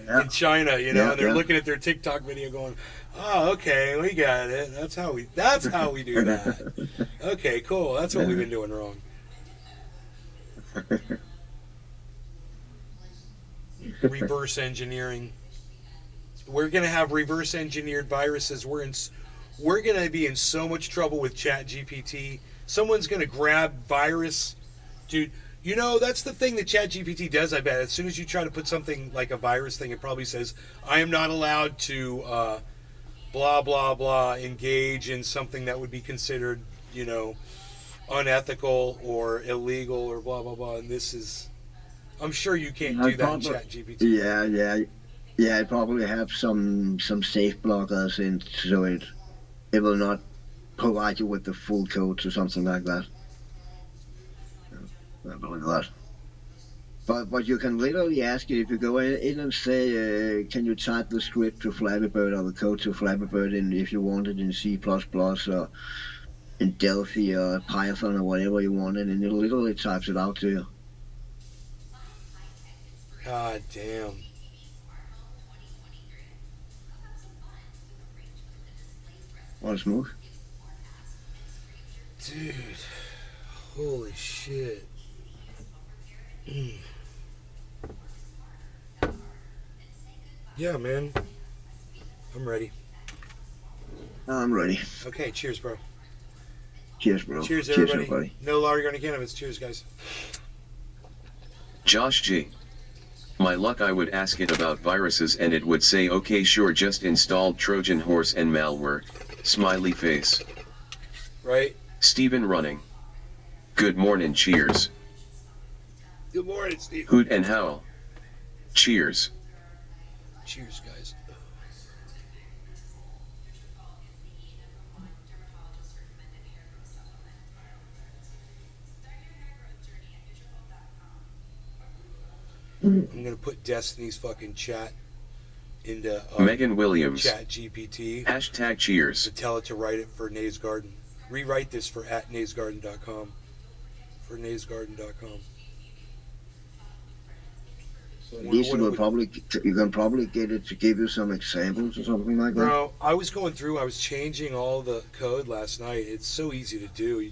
in China, you know, and they're looking at their TikTok video going, oh, okay, we got it. That's how we do that. Okay, cool. That's what we've been doing wrong. Reverse engineering. We're going to have reverse engineered viruses. We're going to be in so much trouble with ChatGPT. Someone's going to grab virus. Dude, you know, that's the thing that ChatGPT does, I bet. As soon as you try to put something like a virus thing, it probably says, I am not allowed to blah, blah, blah, engage in something that would be considered, you know, unethical or illegal or blah, blah, blah. And this is, I'm sure you can't do that in ChatGPT.
Yeah, I probably have some safe blockers in so it will not provide you with the full codes or something like that. I believe that. But you can literally ask it if you go in and say, can you type the script to Flappy Bird or the code to Flappy Bird in if you want it in C++ or in Delphi or Python or whatever you want it, and it literally types it out to you.
God damn.
Want to smoke?
Dude, holy shit. Yeah, man. I'm ready.
I'm ready.
Okay, cheers, bro.
Cheers, bro.
Cheers, everybody.
Cheers, everybody.
No Larry Gonna Cannabis. Cheers, guys.
Josh G. My luck, I would ask it about viruses and it would say okay sure, just installed Trojan horse and malware, smiley face.
Right?
Steven running. Good morning, cheers.
Good morning, Steve.
Hoot and howl. Cheers.
Cheers, guys. I'm gonna put Destiny's fucking chat into
Megan Williams.
Chat GPT.
Hashtag cheers.
To tell it to write it for Nays Garden. Rewrite this for @naysgarden.com. For naysgarden.com.
You can probably get it to give you some examples or something like that.
Bro, I was going through, I was changing all the code last night. It's so easy to do.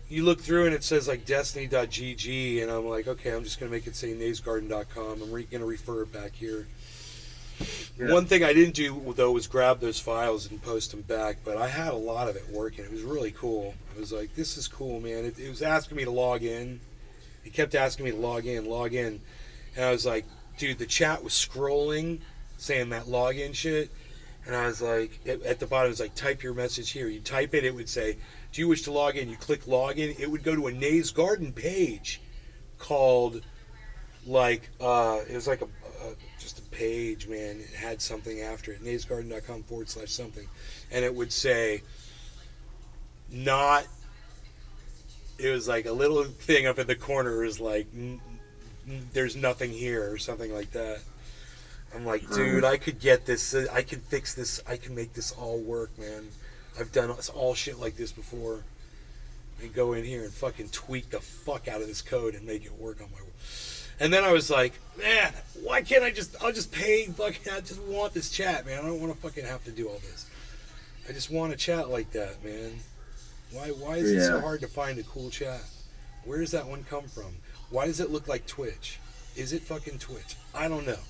You look through and it says like destiny.gg and I'm like, okay, I'm just going to make it say naysgarden.com. I'm going to refer it back here.
Yeah.
One thing I didn't do though was grab those files and post them back, but I had a lot of it working. It was really cool. I was like, "This is cool, man." It was asking me to log in. It kept asking me to log in, and I was like, "Dude, the chat was scrolling, saying that login shit." And I was like, at the bottom, it was like, "Type your message here." You type it, it would say, "Do you wish to log in?" You click login, it would go to a Nays Garden page called, like, it was like just a page, man. It had something after it, naysgarden.com/something. And it would say, not, it was like a little thing up in the corner is like, "There's nothing here," or something like that. I'm like, dude, I could get this, I can fix this, I can make this all work, man. I've done all shit like this before. And go in here and fucking tweak the fuck out of this code and make it work on my... And then I was like, man, why can't I'll just pay, fucking, I just want this chat, man. I don't want to fucking have to do all this. I just want a chat like that, man. Why is it so hard to find a cool chat? Where does that one come from? Why does it look like Twitch? Is it fucking Twitch? I don't know.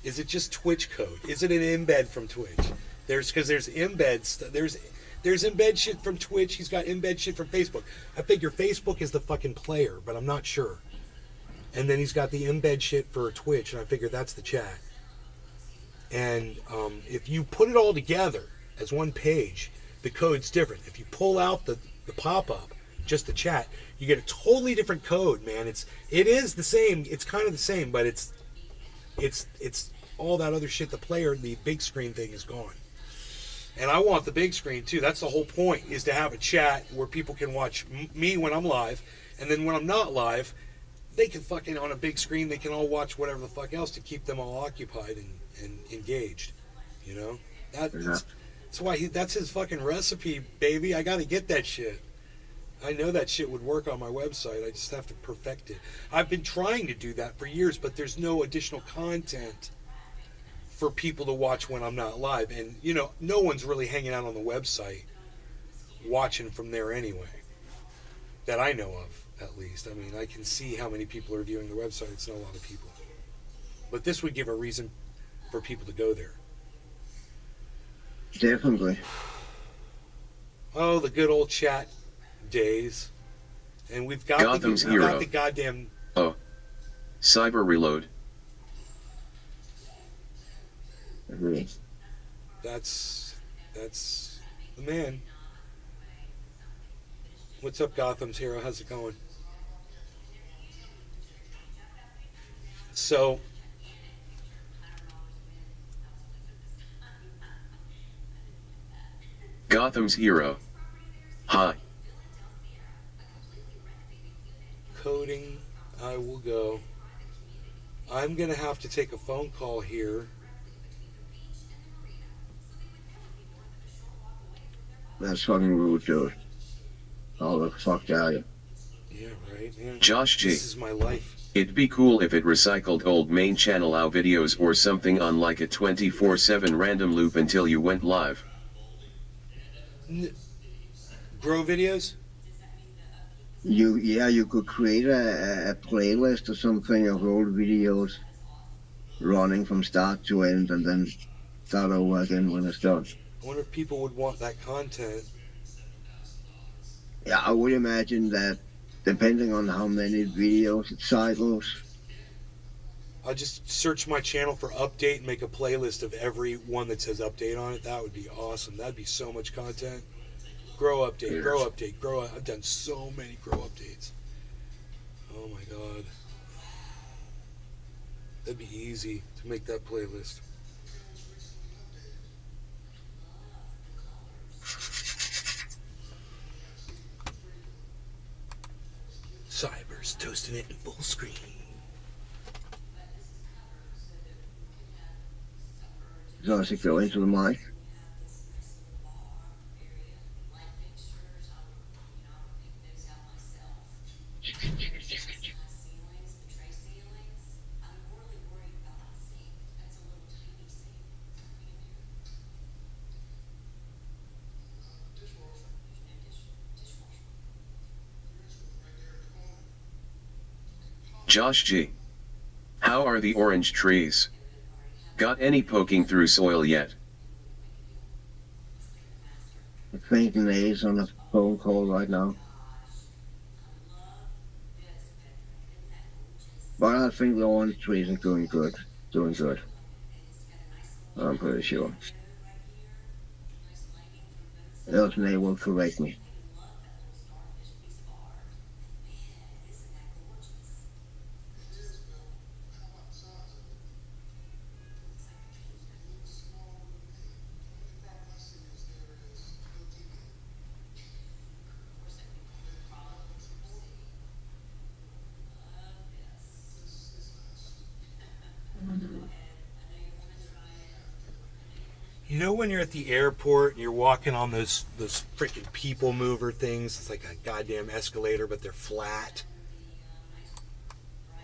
Is it just Twitch code? Is it an embed from Twitch? Because there's embeds. There's embed shit from Twitch. He's got embed shit from Facebook. I figure Facebook is the fucking player, but I'm not sure. And then he's got the embed shit for Twitch, and I figure that's the chat. And if you put it all together as one page, the code's different. If you pull out the pop-up, just the chat, you get a totally different code, man. It is the same. It's kind of the same, but it's all that other shit. The player, the big screen thing is gone. And I want the big screen too. That's the whole point, is to have a chat where people can watch me when I'm live, and then when I'm not live, they can fucking, on a big screen, they can all watch whatever the fuck else to keep them all occupied and engaged. You know? That's why that's his fucking recipe, baby. I gotta get that shit. I know that shit would work on my website. I just have to perfect it. I've been trying to do that for years, but there's no additional content for people to watch when I'm not live. And, you know, no one's really hanging out on the website watching from there anyway. That I know of, at least. I mean, I can see how many people are viewing the website. It's not a lot of people. But this would give a reason for people to go there.
Definitely.
Oh, the good old chat days. And we've got
Gotham's
we've got
hero.
the goddamn...
Oh. Cyber Reload.
Agree.
That's the man. What's up, Gotham's hero? How's it going? So,
Gotham's hero. Hi.
coding, I will go. I'm gonna have to take a phone call here.
That's fucking rude, dude. Oh, the fuck out of you.
Yeah, right. Yeah.
Josh G.
This is my life.
It'd be cool if it recycled old main channel out videos or something on like a 24/7 random loop until you went live.
Grow videos?
You could create a playlist or something of old videos running from start to end and then start over again when it's done.
I wonder if people would want that content.
Yeah, I would imagine that depending on how many videos it cycles.
I'll just search my channel for update and make a playlist of every one that says update on it. That would be awesome. That'd be so much content. Grow update, grow update, grow up. I've done so many grow updates. Oh my god. That'd be easy to make that playlist. Cyber's toasting it in full screen.
Does it go into the mic?
Josh G. How are the orange trees? Got any poking through soil yet?
I think Nate's on a phone call right now. But I think the orange trees are doing good. Doing good. I'm pretty sure. Else Nate will correct me.
You know when you're at the airport and you're walking on those freaking people mover things? It's like a goddamn escalator, but they're flat.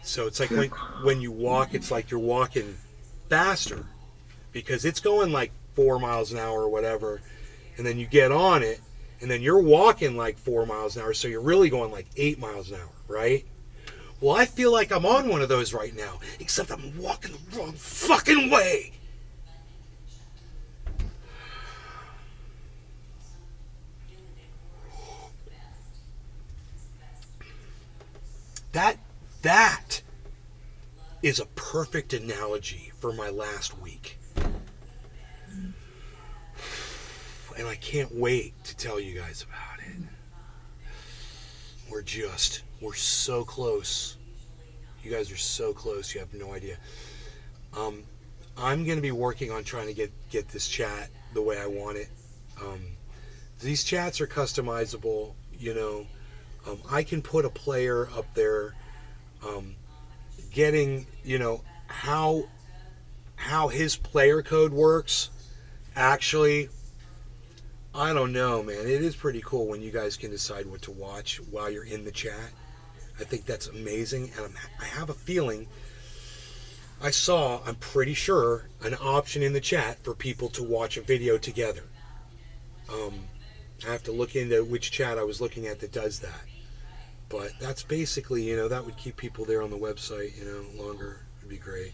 So it's like when you walk, it's like you're walking faster because it's going like 4 miles an hour or whatever, and then you get on it, and then you're walking like 4 miles an hour, so you're really going like 8 miles an hour, right? Well, I feel like I'm on one of those right now, except I'm walking the wrong fucking way. That is a perfect analogy for my last week. And I can't wait to tell you guys about it. We're so close. You guys are so close, you have no idea. I'm going to be working on trying to get this chat the way I want it. These chats are customizable, you know. I can put a player up there getting, you know, how his player code works. Actually, I don't know, man. It is pretty cool when you guys can decide what to watch while you're in the chat. I think that's amazing, and I have a feeling I'm pretty sure, an option in the chat for people to watch a video together. I have to look into which chat I was looking at that does that. But that's basically, you know, that would keep people there on the website, you know, longer. It'd be great.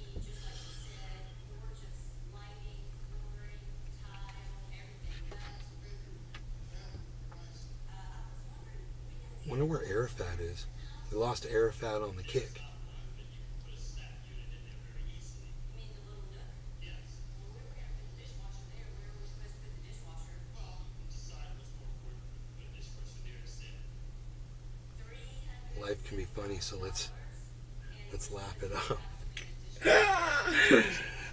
Wonder where Arafat is. We lost Arafat on the kick. Life can be funny, so let's laugh it up.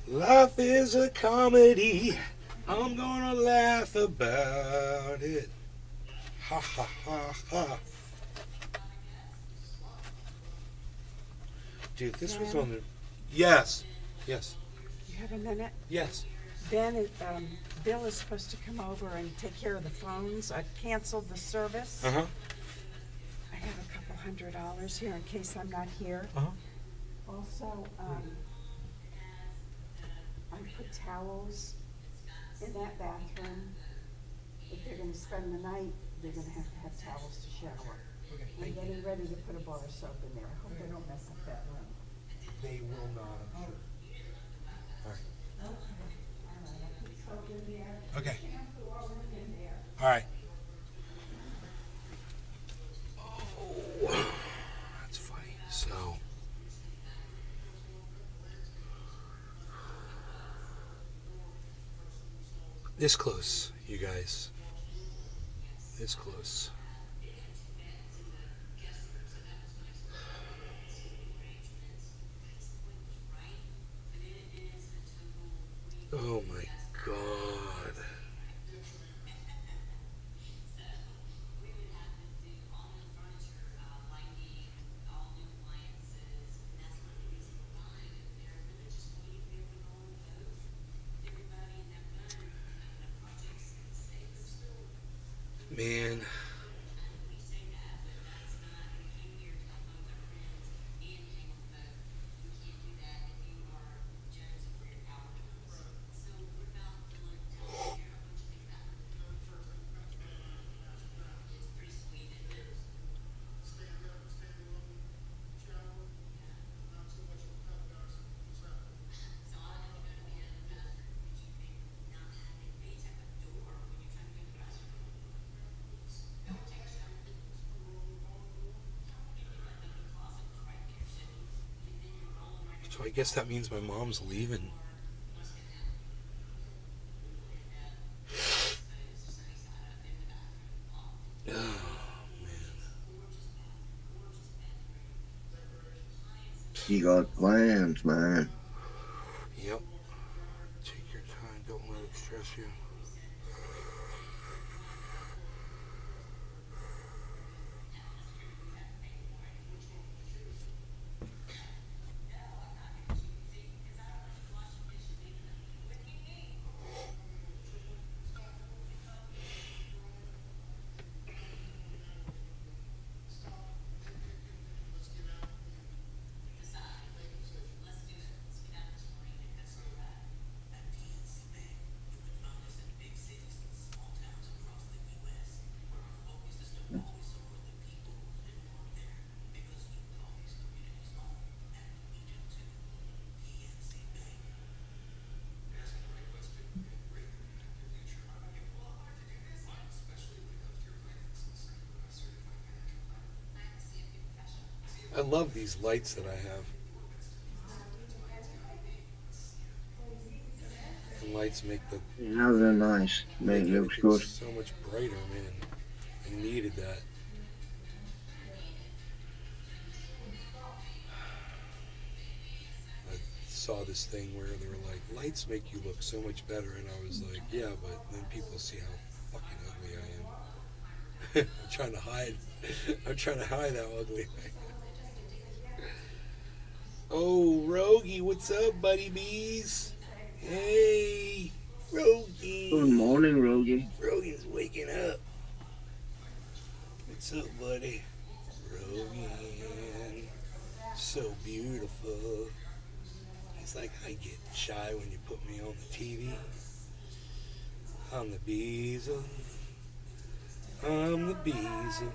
Life is a comedy. I'm gonna laugh about it. Ha ha ha ha. Dude, this was on the. Yes. Yes.
You have a minute?
Yes.
Bill is supposed to come over and take care of the phones. I canceled the service.
Uh huh.
I have a couple $100 here in case I'm not here.
Uh huh.
Also, I put towels in that bathroom. If they're gonna spend the night, they're gonna have to have towels to shower.
Okay.
I'm getting ready to put a bar of soap in there. I hope they don't mess up that room.
They will not, I'm sure. All right.
All right, I put soap in there.
Okay.
Shampoo all in there.
All right. Oh, that's funny. So. This close, you guys. This close. Oh my God. Man. So I guess that means my mom's leaving.
You got plans, man.
Yep. Take your time. Don't let it stress you. I love these lights that I have. And lights make the
Yeah, they're nice. They
make
looks
everything
good.
so much brighter, man. I needed that. I saw this thing where they were like, lights make you look so much better, and I was like, yeah, but then people see how fucking ugly I am. I'm trying to hide. I'm trying to hide how ugly I am. Oh, Rogie, what's up, buddy bees? Hey, Rogie.
Good morning, Rogie.
Rogan's waking up. What's up, buddy? Rogan. So beautiful. He's like, I get shy when you put me on the TV. I'm the Beezel. I'm the Beezel.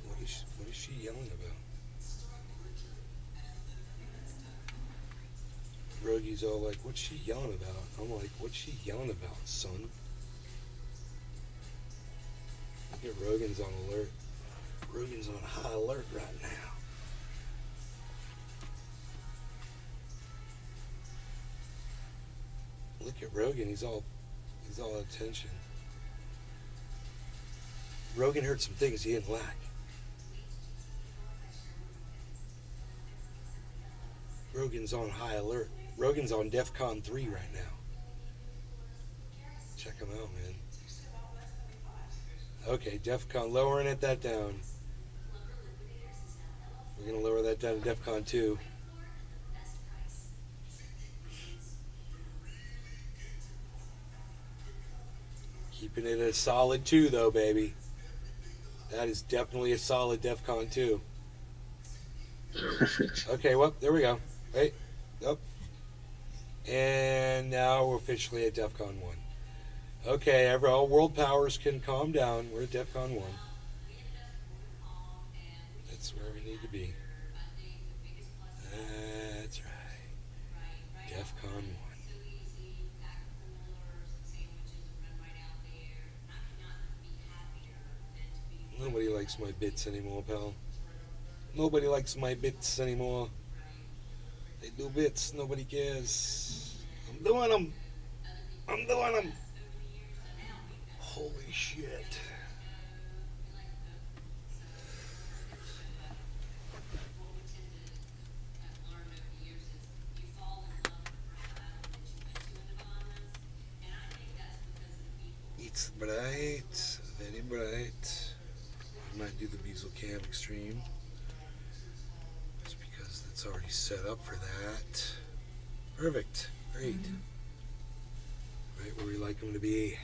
What is she yelling about? Rogie's all like, what's she yelling about? I'm like, what's she yelling about, son? Look at Rogan's on alert. Rogan's on high alert right now. Look at Rogan, he's all attention. Rogan heard some things he didn't like. Rogan's on high alert. Rogan's on DEFCON 3 right now. Check him out, man. Okay, DEFCON, lowering that down. We're going to lower that down to DEFCON 2. Keeping it a solid 2, though, baby. That is definitely a solid DEFCON 2. Okay, well, there we go. Wait. Up. And now we're officially at DEFCON 1. Okay, all world powers can calm down. We're at DEFCON 1. That's where we need to be. That's right. DEFCON 1. Nobody likes my bits anymore, pal. Nobody likes my bits anymore. They do bits, nobody cares. I'm doing them. I'm doing them. Holy shit. It's bright, very bright. I might do the Beazle Cam Extreme. Just because it's already set up for that. Perfect. Great. Right where we like them to be.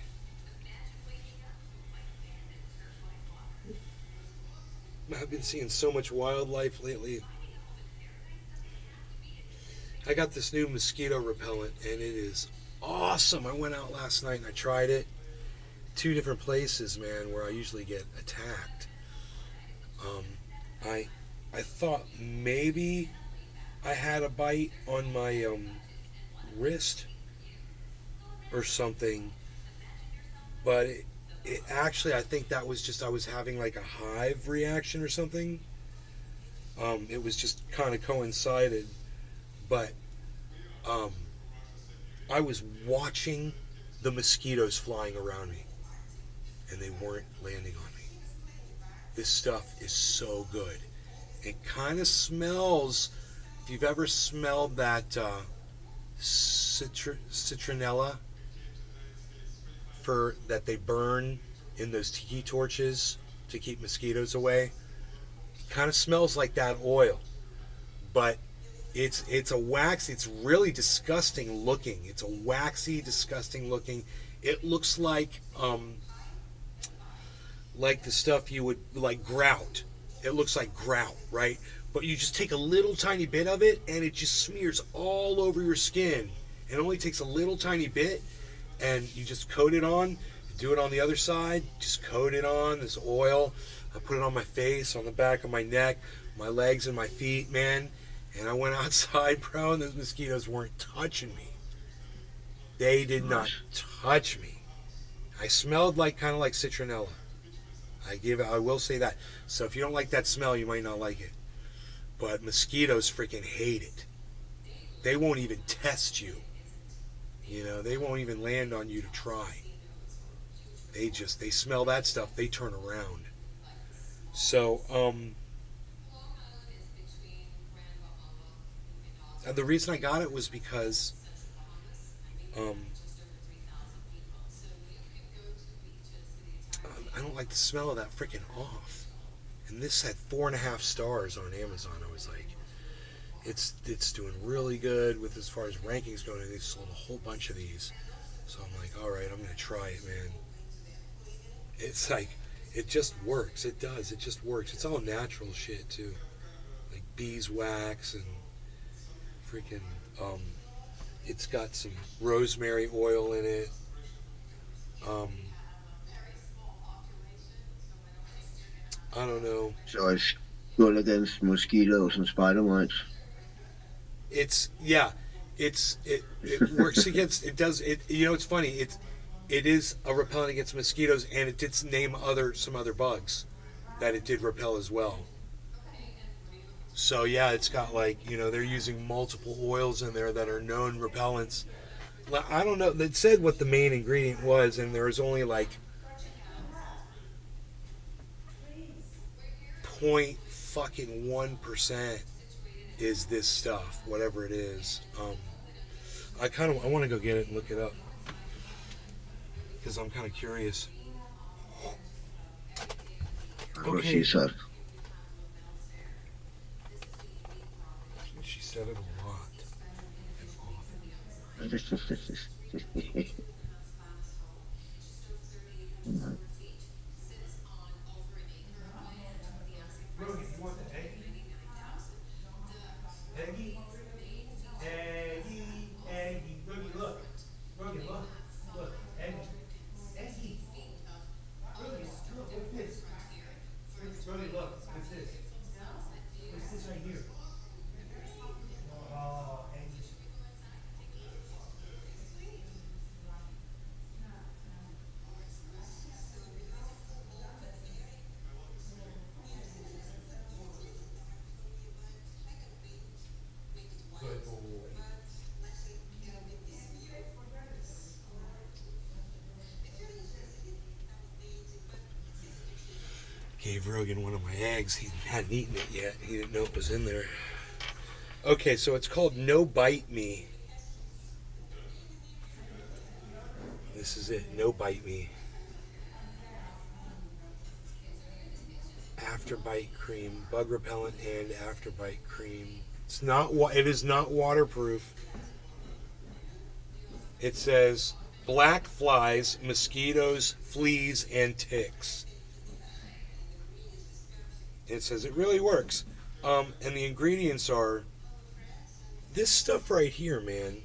I've been seeing so much wildlife lately. I got this new mosquito repellent and it is awesome. I went out last night and I tried it. 2 different places, man, where I usually get attacked. I thought maybe I had a bite on my wrist or something, but it actually, I think that was just I was having like a hive reaction or something. It was just kind of coincided, but I was watching the mosquitoes flying around me, and they weren't landing on me. This stuff is so good. It kind of smells, if you've ever smelled that citronella that they burn in those tiki torches to keep mosquitoes away, it kind of smells like that oil, but it's a wax. It's really disgusting looking. It's a waxy, disgusting looking. It looks like the stuff you would like grout. It looks like grout, right? But you just take a little tiny bit of it and it just smears all over your skin. It only takes a little tiny bit, and you just coat it on. Do it on the other side. Just coat it on, this oil. I put it on my face, on the back of my neck, my legs and my feet, man. And I went outside, bro, and those mosquitoes weren't touching me. They did not touch me. I smelled kind of like citronella. I will say that. So if you don't like that smell, you might not like it. But mosquitoes freaking hate it. They won't even test you. You know, they won't even land on you to try. They smell that stuff, they turn around. So, the reason I got it was because, I don't like the smell of that freaking off. And this had 4.5 stars on Amazon. I was like, it's doing really good with as far as rankings going. They sold a whole bunch of these. So I'm like, all right, I'm going to try it, man. It's like, it just works. It does. It just works. It's all natural shit, too. Like beeswax and freaking, it's got some rosemary oil in it. I don't know.
So it's good against mosquitoes and spider mites.
It works against, it does, you know, it's funny, it is a repellent against mosquitoes, and it did name some other bugs that it did repel as well. So yeah, it's got they're using multiple oils in there that are known repellents. I don't know, it said what the main ingredient was, and there was only 0.1% is this stuff, whatever it is. I want to go get it and look it up because I'm kind of curious.
She said.
She said it a lot and often. Rogan, you want the Eggy? Eggy? Eggy. Rogan, look. Rogan, look. Look. Eggy. Eggy. Rogan, look. What's this? Rogan, look. What's this? What's this right here? Oh, Eggy. Good boy. Gave Rogan one of my eggs. He hadn't eaten it yet. He didn't know it was in there. Okay, so it's called No Bite Me. This is it. No Bite Me. Afterbite cream, bug repellent, and afterbite cream. It is not waterproof. It says black flies, mosquitoes, fleas, and ticks. It says it really works. And the ingredients are this stuff right here, man.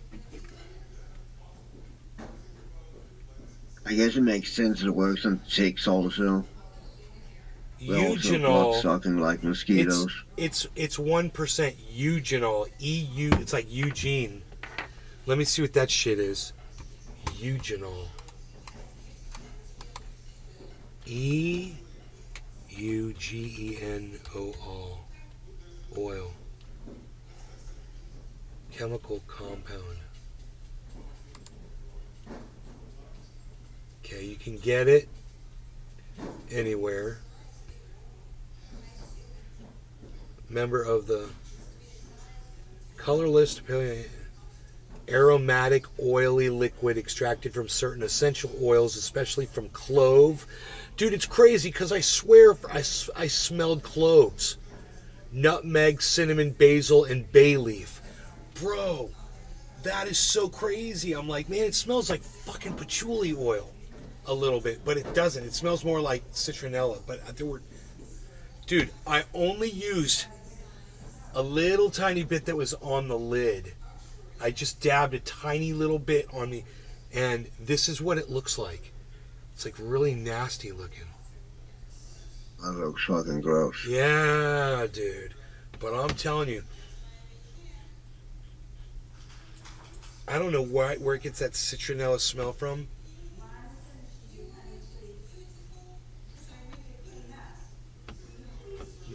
I guess it makes sense it works on ticks also.
Eugenol.
Blood sucking like mosquitoes.
It's 1% eugenol. EU. It's like Eugene. Let me see what that shit is. Eugenol. EUGENOL. oil. Chemical compound. Okay, you can get it anywhere. Member of the colorless aromatic oily liquid extracted from certain essential oils, especially from clove. Dude, it's crazy because I swear I smelled cloves. Nutmeg, cinnamon, basil, and bay leaf. Bro, that is so crazy. I'm like, man, it smells like fucking patchouli oil a little bit, but it doesn't. It smells more like citronella. But there were, dude, I only used a little tiny bit that was on the lid. I just dabbed a tiny little bit on me, and this is what it looks like. It's like really nasty looking.
That looks fucking gross.
Yeah, dude. But I'm telling you, I don't know where it gets that citronella smell from.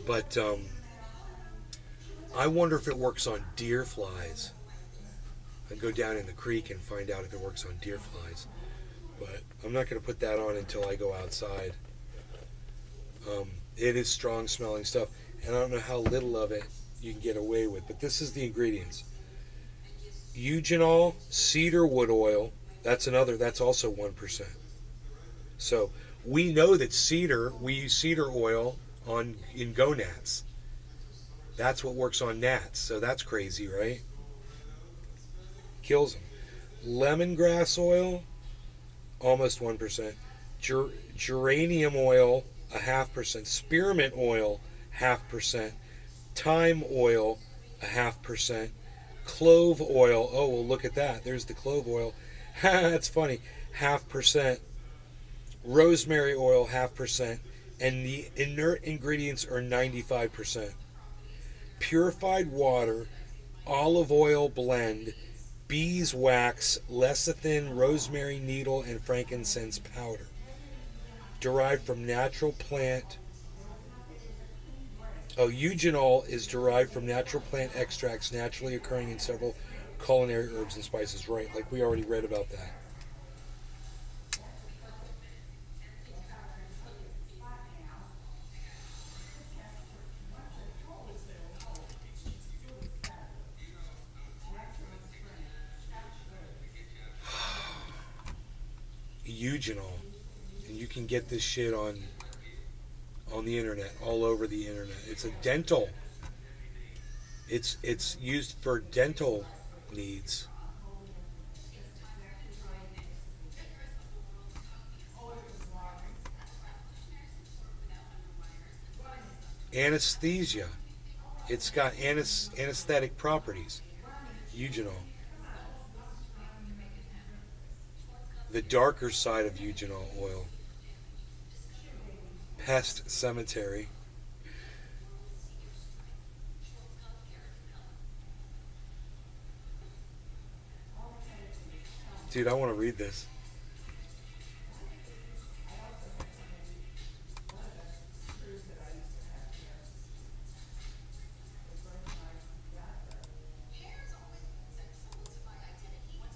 But I wonder if it works on deer flies. I'd go down in the creek and find out if it works on deer flies. But I'm not going to put that on until I go outside. It is strong smelling stuff, and I don't know how little of it you can get away with. But this is the ingredients: eugenol, cedar wood oil. That's also 1%. So we know that we use cedar oil in gnats. That's what works on gnats. So that's crazy, right? Kills them. Lemongrass oil, almost 1%. Geranium oil, 0.5%. Spearmint oil, 0.5%. Thyme oil, 0.5%. Clove oil, oh well, look at that. There's the clove oil. That's funny. 0.5%. Rosemary oil, 0.5%. And the inert ingredients are 95%. Purified water, olive oil blend, beeswax, lecithin, rosemary needle, and frankincense powder. Derived from natural plant. Eugenol is derived from natural plant extracts naturally occurring in several culinary herbs and spices. Right, like we already read about that. Eugenol, and you can get this shit on the internet, all over the internet. It's a dental. It's used for dental needs. Anesthesia. It's got anesthetic properties. Eugenol. The darker side of eugenol oil. Pest cemetery. Dude, I want to read this.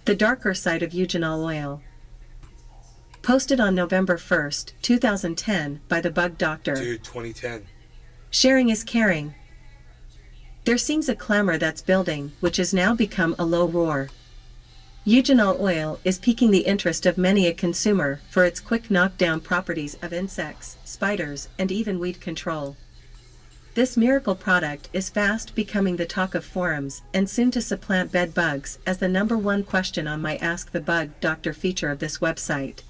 The darker side of eugenol oil. Posted on November 1st, 2010 by The Bug Doctor.
Dude, 2010.
Sharing is caring. There seems a clamor that's building, which has now become a low roar. Eugenol oil is piquing the interest of many a consumer for its quick knockdown properties of insects, spiders, and even weed control. This miracle product is fast becoming the talk of forums and soon to supplant bed bugs as the #1 question on my Ask the Bug Doctor feature of this website.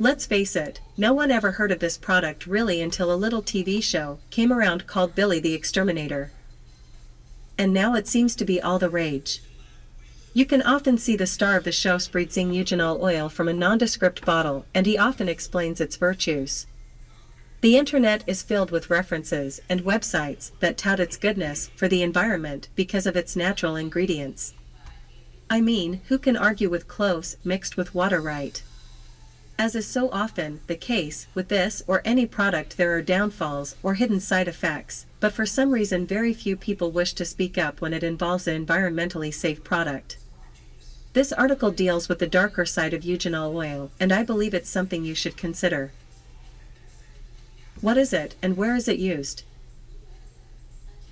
Let's face it, no one ever heard of this product really until a little TV show came around called Billy the Exterminator. And now it seems to be all the rage. You can often see the star of the show spritzing eugenol oil from a nondescript bottle, and he often explains its virtues. The internet is filled with references and websites that tout its goodness for the environment because of its natural ingredients. I mean, who can argue with cloves mixed with water, right? As is so often the case with this or any product, there are downfalls or hidden side effects, but for some reason very few people wish to speak up when it involves an environmentally safe product. This article deals with the darker side of eugenol oil, and I believe it's something you should consider. What is it and where is it used?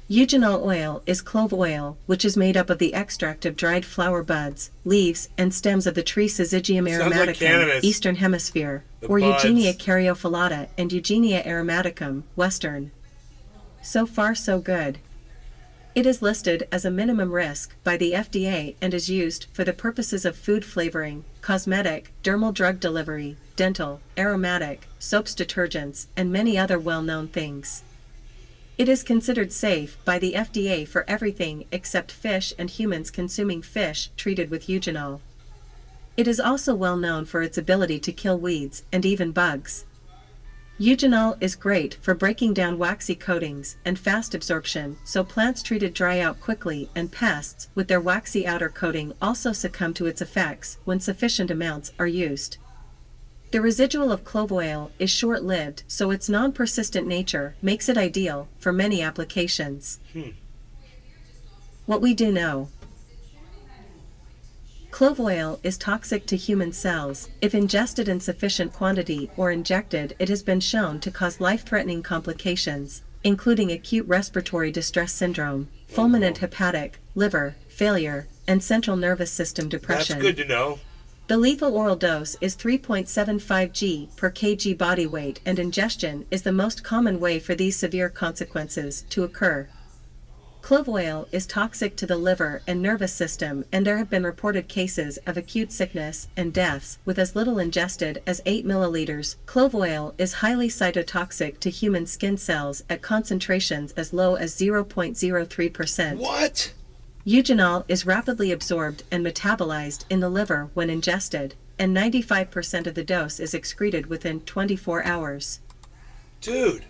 Eugenol oil is clove oil, which is made up of the extract of dried flower buds, leaves, and stems of the tree Syzygium
Sounds like
aromaticum,
cannabis.
Eastern Hemisphere,
The
or
buds.
Eugenia caryophyllata and Eugenia aromaticum, Western. So far so good. It is listed as a minimum risk by the FDA and is used for the purposes of food flavoring, cosmetic, dermal drug delivery, dental, aromatic, soaps, detergents, and many other well-known things. It is considered safe by the FDA for everything except fish and humans consuming fish treated with eugenol. It is also well known for its ability to kill weeds and even bugs. Eugenol is great for breaking down waxy coatings and fast absorption, so plants treated dry out quickly, and pests with their waxy outer coating also succumb to its effects when sufficient amounts are used. The residual of clove oil is short-lived, so its non-persistent nature makes it ideal for many applications. What we do know. Clove oil is toxic to human cells. If ingested in sufficient quantity or injected, it has been shown to cause life-threatening complications, including acute respiratory distress syndrome, fulminant hepatic, liver, failure, and central nervous system depression.
That's good to know.
The lethal oral dose is 3.75 g per kg body weight, and ingestion is the most common way for these severe consequences to occur. Clove oil is toxic to the liver and nervous system, and there have been reported cases of acute sickness and deaths with as little ingested as 8 milliliters. Clove oil is highly cytotoxic to human skin cells at concentrations as low as 0.03%.
What?
Eugenol is rapidly absorbed and metabolized in the liver when ingested, and 95% of the dose is excreted within 24 hours.
Dude.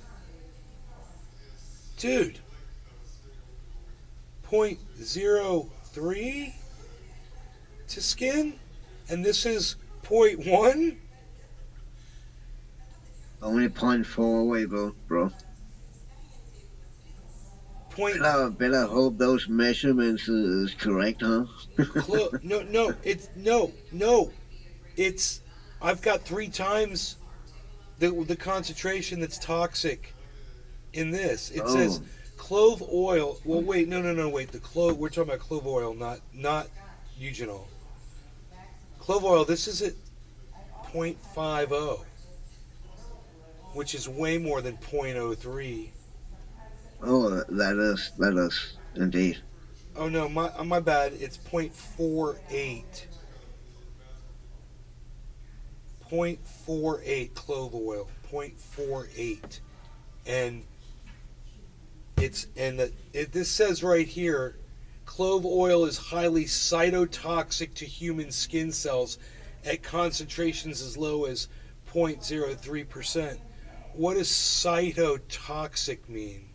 0.03 to skin? And this is 0.1?
Only 0.4 away, bro. Better hope those measurements is correct, huh?
No. It's I've got 3 times the concentration that's toxic in this. It says clove oil. Well, wait, no. Wait, the clove. We're talking about clove oil, not eugenol. Clove oil. This is at 0.50, which is way more than 0.03.
Oh, that is indeed.
Oh no, my bad. It's 0.48. 0.48 clove oil. 0.48, and this says right here, clove oil is highly cytotoxic to human skin cells at concentrations as low as 0.03%. What does cytotoxic mean?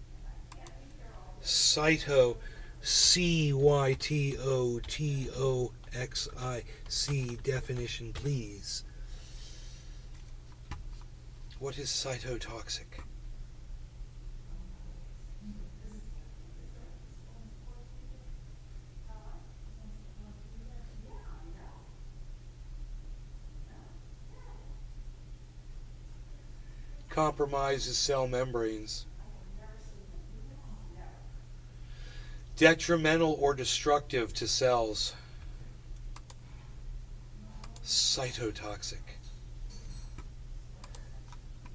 Cyto, Cytotoxic, definition please. What is cytotoxic? Compromises cell membranes. Detrimental or destructive to cells. Cytotoxic.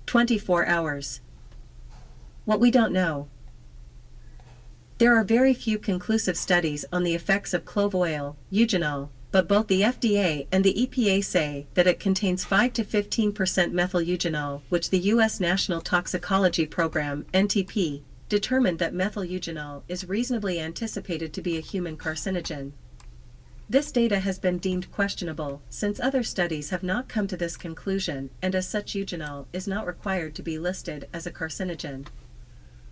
24 hours. What we don't know. There are very few conclusive studies on the effects of clove oil, eugenol, but both the FDA and the EPA say that it contains 5 to 15% methyl eugenol, which the U.S. National Toxicology Program, NTP, determined that methyl eugenol is reasonably anticipated to be a human carcinogen. This data has been deemed questionable, since other studies have not come to this conclusion, and as such eugenol is not required to be listed as a carcinogen.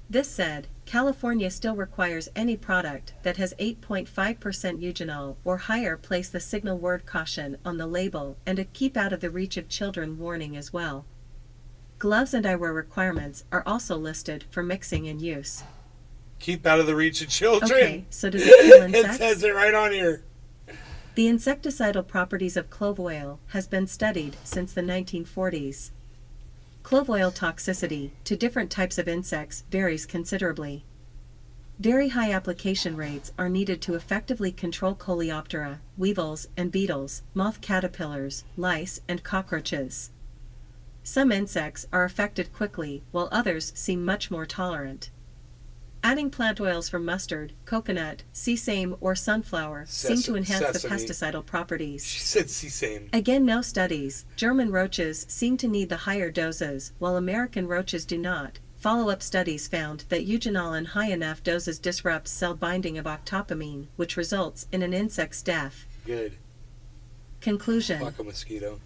This said, California still requires any product that has 8.5% eugenol or higher place the signal word caution on the label and a keep out of the reach of children warning as well. Gloves and eyewear requirements are also listed for mixing and use.
Keep out of the reach of children.
Okay, so does it kill
It
insects?
says it right on here.
The insecticidal properties of clove oil has been studied since the 1940s. Clove oil toxicity to different types of insects varies considerably. Very high application rates are needed to effectively control Coleoptera, weevils and beetles, moth caterpillars, lice, and cockroaches. Some insects are affected quickly, while others seem much more tolerant. Adding plant oils from mustard, coconut, sesame, or sunflower seem to enhance the
Sesame.
pesticidal properties.
She said sesame.
Again, no studies. German roaches seem to need the higher doses, while American roaches do not. Follow-up studies found that eugenol in high enough doses disrupts cell binding of octopamine, which results in an insect's death.
Good.
Conclusion.
Fuck a mosquito.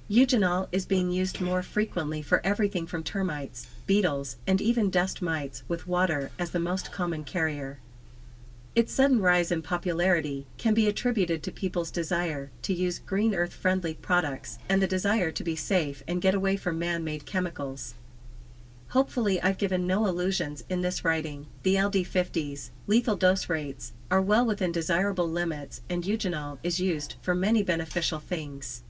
Eugenol is being used more frequently for everything from termites, beetles, and even dust mites, with water as the most common carrier. Its sudden rise in popularity can be attributed to people's desire to use green earth-friendly products and the desire to be safe and get away from man-made chemicals. Hopefully I've given no illusions in this writing. The LD50's lethal dose rates are well within desirable limits, and eugenol is used for many beneficial things.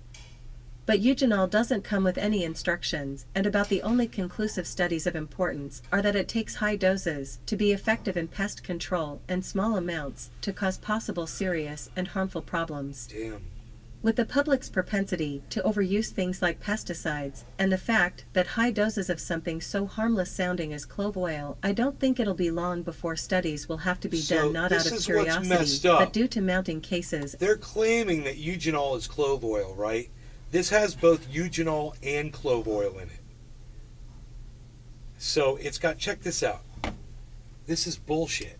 But eugenol doesn't come with any instructions, and about the only conclusive studies of importance are that it takes high doses to be effective in pest control and small amounts to cause possible serious and harmful problems.
Damn.
With the public's propensity to overuse things like pesticides, and the fact that high doses of something so harmless sounding as clove oil, I don't think it'll be long before studies will have to be
So
done not
this
out of
is what's
curiosity,
messed up.
but due to mounting cases.
They're claiming that eugenol is clove oil, right? This has both eugenol and clove oil in it. So it's got, check this out. This is bullshit.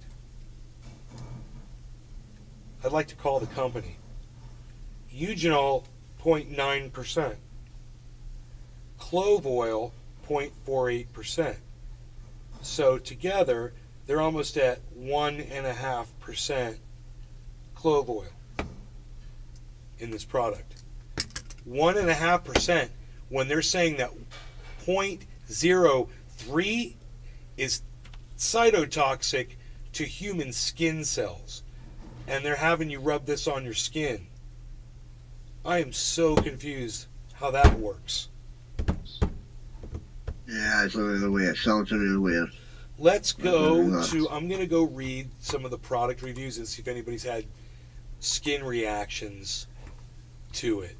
I'd like to call the company. Eugenol, 0.9%. Clove oil, 0.48%. So together, they're almost at 1.5% clove oil in this product. 1.5% when they're saying that 0.03 is cytotoxic to human skin cells, and they're having you rub this on your skin. I am so confused how that works.
Yeah, it's a little weird. Sounds a little weird.
Let's go
Nuts.
to, I'm going to go read some of the product reviews and see if anybody's had skin reactions to it.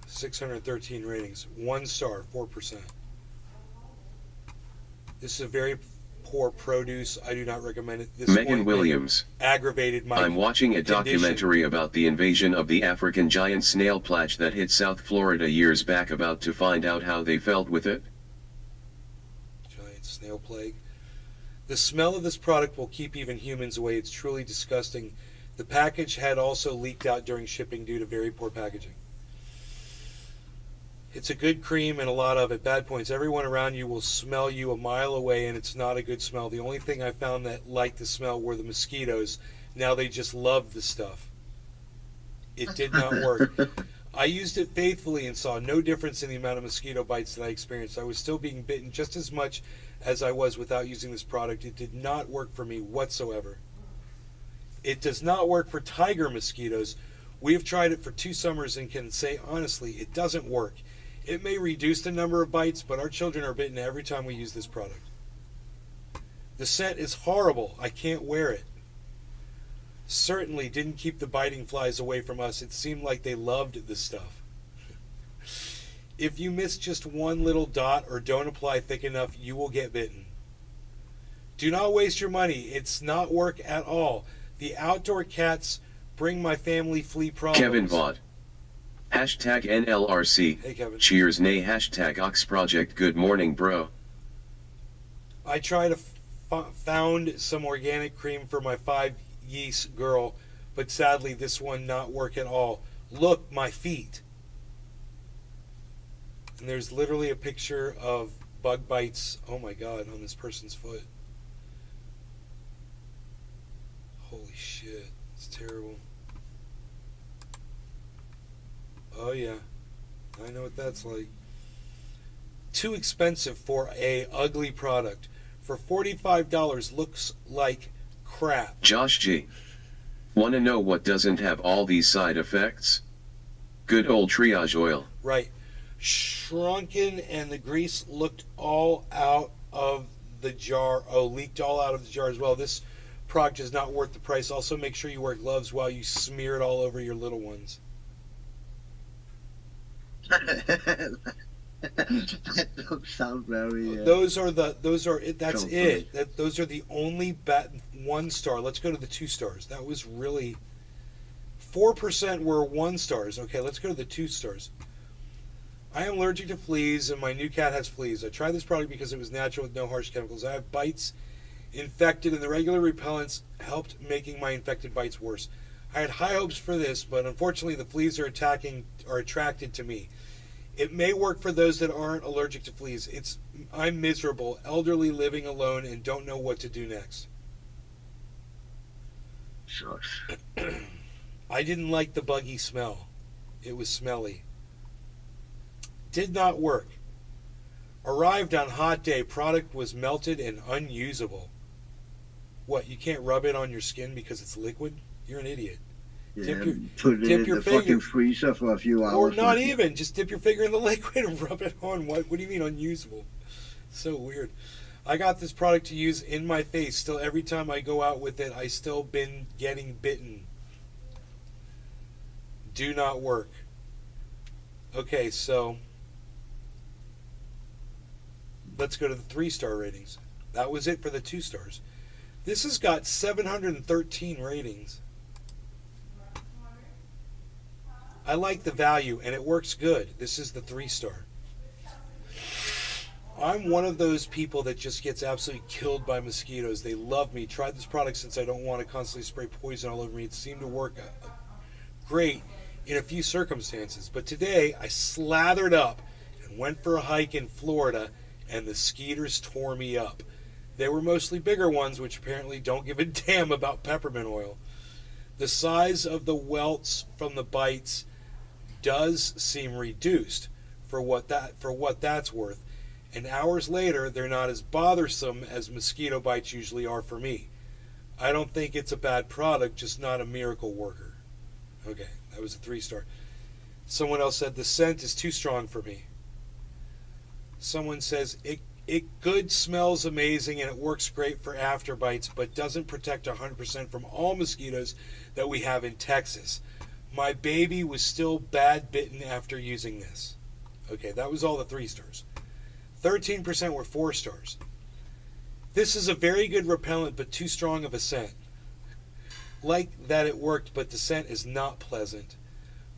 .613 ratings, 1 star, 4%. This is a very poor produce. I do not recommend it. This
Megan
ointment
Williams.
aggravated my
I'm watching a
condition.
documentary about the invasion of the African giant snail plage that hit South Florida years back, about to find out how they felt with it.
Giant snail plague. The smell of this product will keep even humans away. It's truly disgusting. The package had also leaked out during shipping due to very poor packaging. It's a good cream and a lot of it. Bad points. Everyone around you will smell you a mile away, and it's not a good smell. The only thing I found that liked the smell were the mosquitoes. Now they just love the stuff. It did not work. I used it faithfully and saw no difference in the amount of mosquito bites that I experienced. I was still being bitten just as much as I was without using this product. It did not work for me whatsoever. It does not work for tiger mosquitoes. We have tried it for 2 summers and can say honestly, it doesn't work. It may reduce the number of bites, but our children are bitten every time we use this product. The scent is horrible. I can't wear it. Certainly didn't keep the biting flies away from us. It seemed like they loved this stuff. If you miss just one little dot or don't apply thick enough, you will get bitten. Do not waste your money. It's not work at all. The outdoor cats bring my family flea problems.
Kevin Vaught. Hashtag NLRC.
Hey, Kevin.
Cheers, nay. Hashtag Ox Project. Good morning, bro.
I try to found some organic cream for my 5 yeast girl, but sadly this one not work at all. Look, my feet. And there's literally a picture of bug bites, oh my god, on this person's foot. Holy shit, it's terrible. Oh yeah, I know what that's like. Too expensive for a ugly product. For $45 looks like crap.
Josh G. Wanna know what doesn't have all these side effects? Good old triage oil.
Right. Shrunken and the grease looked all out of the jar. Oh, leaked all out of the jar as well. This product is not worth the price. Also, make sure you wear gloves while you smear it all over your little ones.
That don't sound very.
Those are it. That's
Don't
it. Those are the only 1 star. Let's go to the 2 stars. That was really 4% were 1 stars. Okay, let's go to the 2 stars. I am allergic to fleas, and my new cat has fleas. I tried this product because it was natural with no harsh chemicals. I have bites infected, and the regular repellents helped making my infected bites worse. I had high hopes for this, but unfortunately the fleas are attracted to me. It may work for those that aren't allergic to fleas. I'm miserable, elderly, living alone, and don't know what to do next.
Shucks.
I didn't like the buggy smell. It was smelly. Did not work. Arrived on hot day. Product was melted and unusable. What, you can't rub it on your skin because it's liquid? You're an idiot.
Yeah,
Dip your-
put it
dip
in
your
the
finger-
fucking freezer for a few hours.
Or not
man.
even. Just dip your finger in the liquid and rub it on. What do you mean unusable? So weird. I got this product to use in my face. Still, every time I go out with it, I still been getting bitten. Do not work. Okay, so let's go to the 3-star ratings. That was it for the 2 stars. This has got 713 ratings. I like the value, and it works good. This is the 3-star. I'm one of those people that just gets absolutely killed by mosquitoes. They love me. Tried this product since I don't want to constantly spray poison all over me. It seemed to work great in a few circumstances. But today, I slathered up and went for a hike in Florida, and the skeeters tore me up. They were mostly bigger ones, which apparently don't give a damn about peppermint oil. The size of the welts from the bites does seem reduced for what that's worth. And hours later, they're not as bothersome as mosquito bites usually are for me. I don't think it's a bad product, just not a miracle worker. Okay, that was a 3-star. Someone else said the scent is too strong for me. Someone says it good, smells amazing, and it works great for after bites, but doesn't protect 100% from all mosquitoes that we have in Texas. My baby was still bad bitten after using this. Okay, that was all the 3 stars. 13% were 4 stars. This is a very good repellent, but too strong of a scent. Like that it worked, but the scent is not pleasant.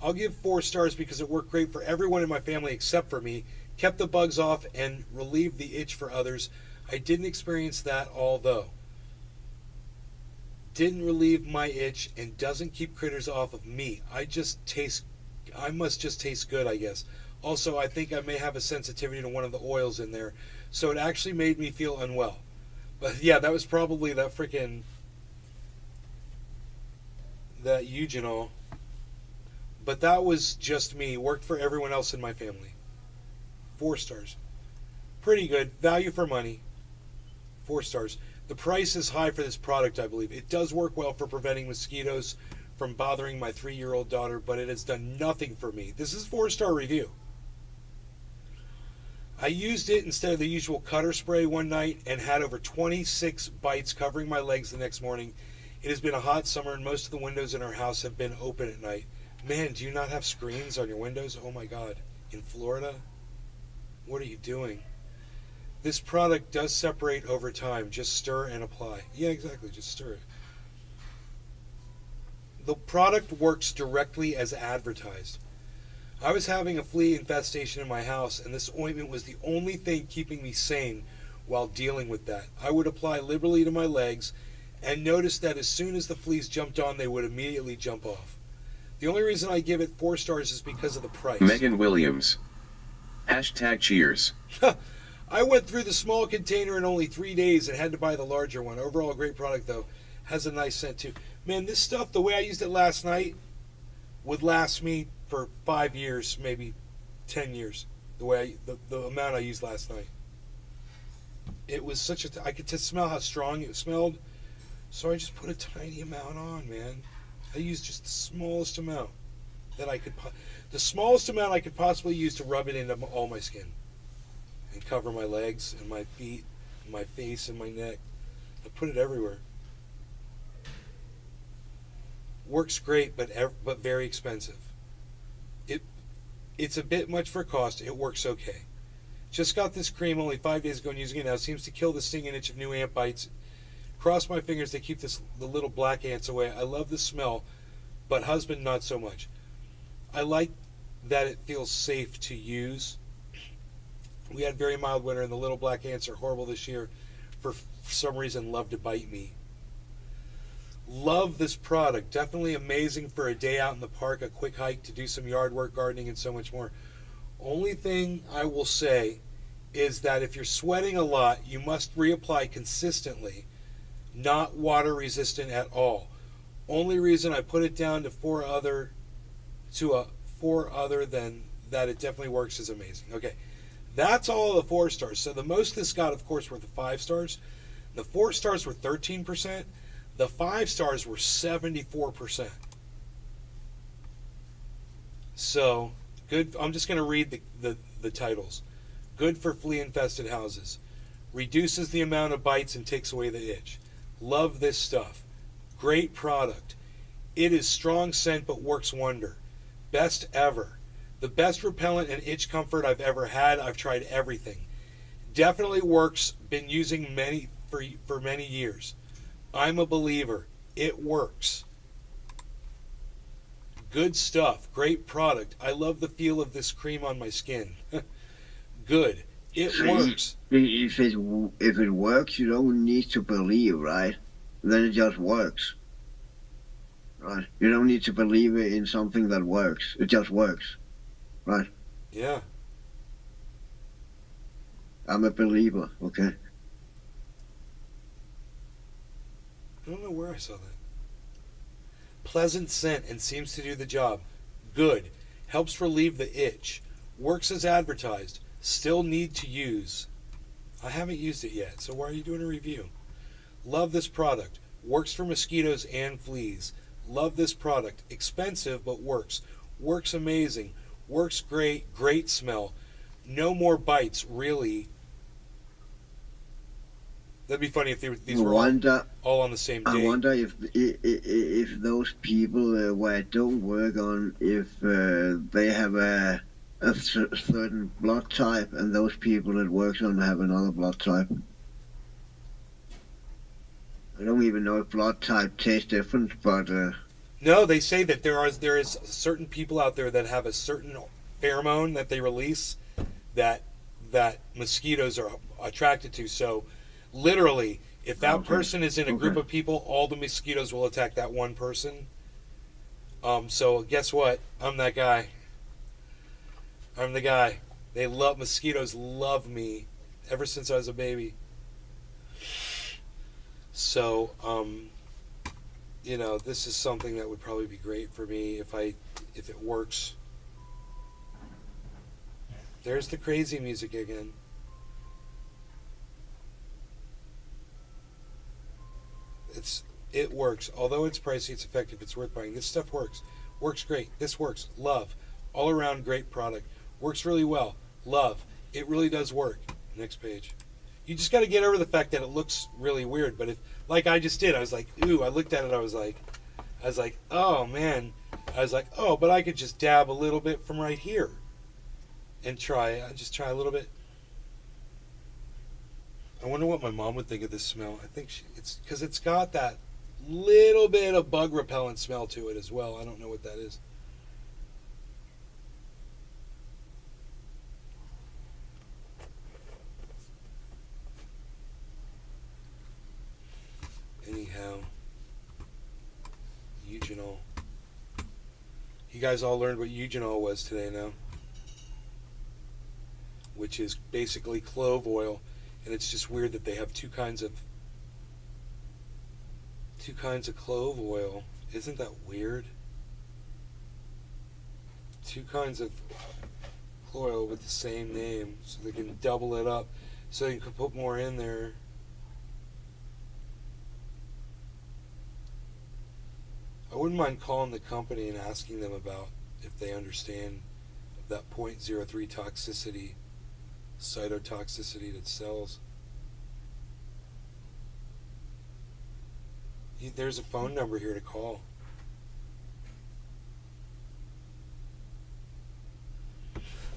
I'll give 4 stars because it worked great for everyone in my family except for me, kept the bugs off, and relieved the itch for others. I didn't experience that all though. Didn't relieve my itch and doesn't keep critters off of me. I must just taste good, I guess. Also, I think I may have a sensitivity to one of the oils in there, so it actually made me feel unwell. But yeah, that was probably that eugenol. But that was just me. Worked for everyone else in my family. 4 stars. Pretty good. Value for money. 4 stars. The price is high for this product, I believe. It does work well for preventing mosquitoes from bothering my 3-year-old daughter, but it has done nothing for me. This is 4-star review. I used it instead of the usual cutter spray one night and had over 26 bites covering my legs the next morning. It has been a hot summer and most of the windows in our house have been open at night. Man, do you not have screens on your windows? Oh my God. In Florida? What are you doing? This product does separate over time. Just stir and apply. Yeah, exactly. Just stir it. The product works directly as advertised. I was having a flea infestation in my house, and this ointment was the only thing keeping me sane while dealing with that. I would apply liberally to my legs and notice that as soon as the fleas jumped on, they would immediately jump off. The only reason I give it 4 stars is because of the price.
Megan Williams. Hashtag cheers.
I went through the small container in only 3 days and had to buy the larger one. Overall, a great product, though. Has a nice scent, too. Man, this stuff, the way I used it last night, would last me for 5 years, maybe 10 years. The amount I used last night. It was such a... I could just smell how strong it smelled. So I just put a tiny amount on, man. I used just the smallest amount that I could... The smallest amount I could possibly use to rub it into all my skin. And cover my legs and my feet and my face and my neck. I put it everywhere. Works great, but very expensive. It's a bit much for cost. It works okay. Just got this cream only 5 days ago and using it now. Seems to kill the sting and itch of new ant bites. Cross my fingers to keep the little black ants away. I love the smell, but husband not so much. I like that it feels safe to use. We had very mild winter and the little black ants are horrible this year. For some reason, love to bite me. Love this product. Definitely amazing for a day out in the park, a quick hike, to do some yard work, gardening, and so much more. Only thing I will say is that if you're sweating a lot, you must reapply consistently, not water resistant at all. Only reason I put it down to 4 other than that it definitely works is amazing. Okay, that's all of the 4 stars. So the most this got, of course, were the 5 stars. The 4 stars were 13%. The 5 stars were 74%. So, good. I'm just going to read the titles. Good for flea-infested houses. Reduces the amount of bites and takes away the itch. Love this stuff. Great product. It is strong scent but works wonder. Best ever. The best repellent and itch comfort I've ever had. I've tried everything. Definitely works. Been using many for many years. I'm a believer. It works. Good stuff. Great product. I love the feel of this cream on my skin. Good. It works.
If it works, you don't need to believe, right? Then it just works. Right? You don't need to believe in something that works. It just works. Right?
Yeah.
I'm a believer, okay?
I don't know where I saw that. Pleasant scent and seems to do the job. Good. Helps relieve the itch. Works as advertised. Still need to use. I haven't used it yet, so why are you doing a review? Love this product. Works for mosquitoes and fleas. Love this product. Expensive, but works. Works amazing. Works great. Great smell. No more bites, really. That'd be funny if these were all on the same day.
I wonder if those people where it don't work on, if they have a certain blood type, and those people it works on have another blood type. I don't even know if blood type tastes different, but
no, they say that there is certain people out there that have a certain pheromone that they release that mosquitoes are attracted to. So literally, if that person is in a group of people, all the mosquitoes will attack that one person. So guess what? I'm that guy. I'm the guy. Mosquitoes love me ever since I was a baby. So, this is something that would probably be great for me if it works. There's the crazy music again. It works. Although it's pricey, it's effective. It's worth buying. This stuff works. Works great. This works. Love. All around great product. Works really well. Love. It really does work. Next page. You just got to get over the fact that it looks really weird. But like I just did, I was like, ooh. I looked at it. I was like, oh man. I was like, oh, but I could just dab a little bit from right here, and try. I just try a little bit. I wonder what my mom would think of this smell. I think it's because it's got that little bit of bug repellent smell to it as well. I don't know what that is. guys all learned what eugenol was today now, which is basically clove oil, and it's just weird that they have two kinds of clove oil. Isn't that weird? Two kinds of clove oil with the same name, so they can double it up, so you can put more in there. I wouldn't mind calling the company and asking them about if they understand that 0.03 toxicity, cytotoxicity that sells. There's a phone number here to call.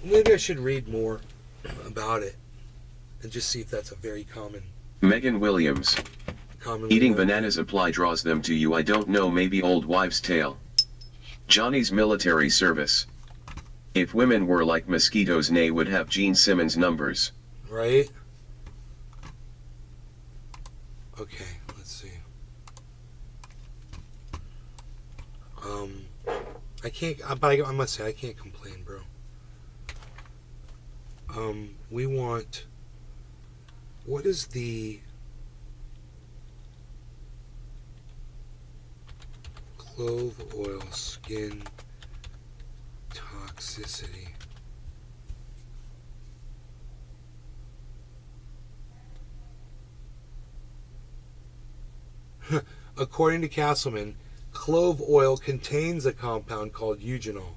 Maybe I should read more about it and just see if that's a very common.
Megan Williams.
commonly
Eating
known.
bananas apply draws them to you. I don't know, maybe old wives' tale. Johnny's military service. If women were like mosquitoes, Nay would have Gene Simmons numbers.
Right? Okay, let's see. I can't, but I must say, I can't complain, bro. We want, what is the clove oil skin toxicity? According to Castleman, clove oil contains a compound called eugenol,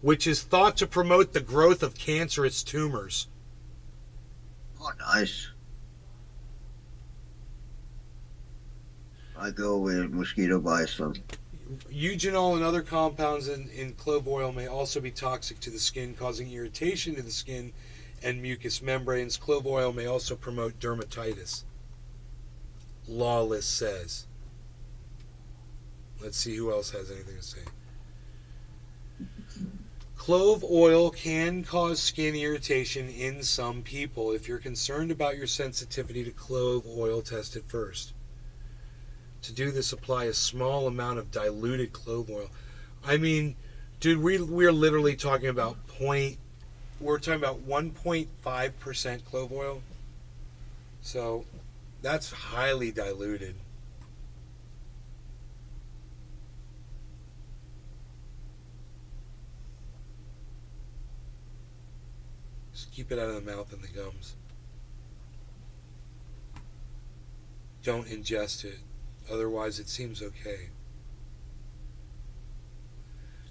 which is thought to promote the growth of cancerous tumors.
Oh, nice. I go with mosquito bites some.
Eugenol and other compounds in clove oil may also be toxic to the skin, causing irritation to the skin and mucous membranes. Clove oil may also promote dermatitis. Lawless says. Let's see who else has anything to say. Clove oil can cause skin irritation in some people. If you're concerned about your sensitivity to clove oil, test it first. To do this, apply a small amount of diluted clove oil. I mean, dude, we're literally talking about we're talking about 1.5% clove oil. So that's highly diluted. Just keep it out of the mouth and the gums. Don't ingest it. Otherwise, it seems okay.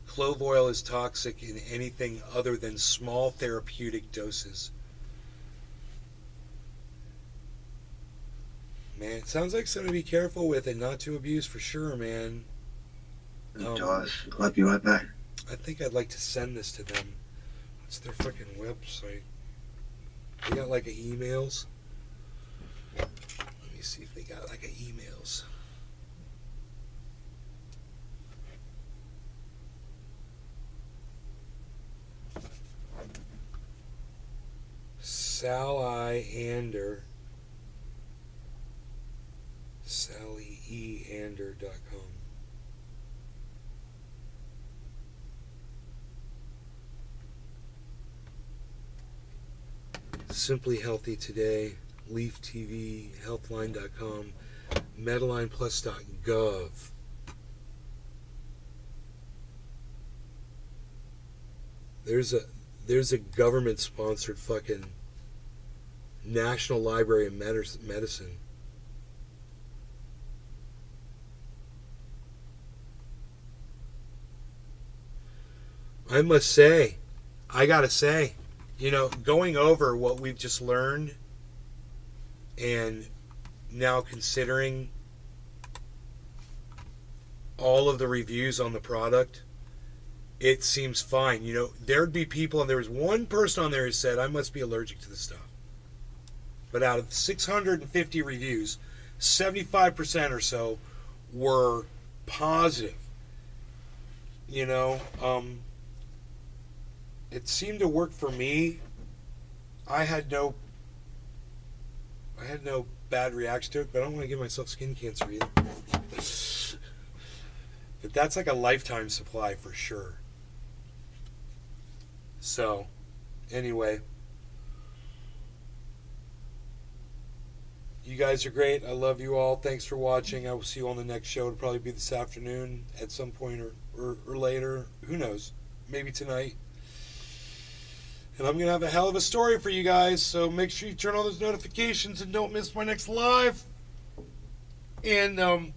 Clove oil is toxic in anything other than small therapeutic doses. Man, it sounds like something to be careful with and not to abuse for sure, man.
It does. I'll be right back.
I think I'd like to send this to them. What's their fucking website? They got like emails. Let me see if they got like emails. SallyEander.com. Simply Healthy Today, Leaf TV, Healthline.com, MedlinePlus.gov. There's a government-sponsored fucking National Library of Medicine. I must say, I gotta say, you know, going over what we've just learned and now considering all of the reviews on the product, it seems fine. You know, there'd be people, and there was one person on there who said, I must be allergic to this stuff. But out of 650 reviews, 75% or so were positive. You know, it seemed to work for me. I had no bad reaction to it, but I don't want to give myself skin cancer either. But that's like a lifetime supply for sure. So, anyway. You guys are great. I love you all. Thanks for watching. I will see you on the next show. It'll probably be this afternoon at some point or later. Who knows? Maybe tonight. And I'm going to have a hell of a story for you guys. So make sure you turn on those notifications and don't miss my next live. And,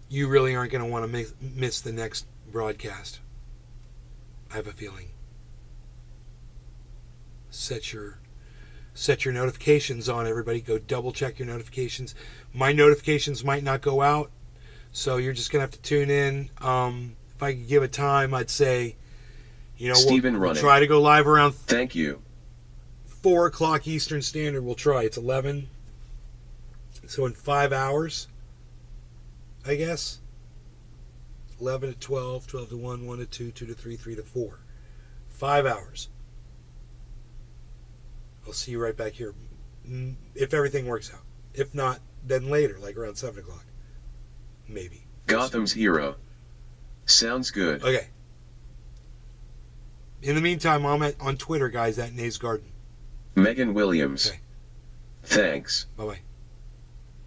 you really aren't going to want to miss the next broadcast. I have a feeling. Set your notifications on, everybody. Go double check your notifications. My notifications might not go out, so you're just gonna have to tune in. If I could give a time, I'd say, we'll try to go live around.
Thank you.
4 o'clock Eastern Standard. We'll try. It's 11, so in 5 hours, I guess. 11 to 12, 12 to 1, 1 to 2, 2 to 3, 3 to 4. 5 hours. I'll see you right back here. If everything works out. If not, then later, like around 7 o'clock. Maybe.
Gotham's Hero. Sounds good.
Okay. In the meantime, I'm on Twitter, guys, at Nays Garden.
Megan Williams.
Okay.
Thanks.
Bye-bye.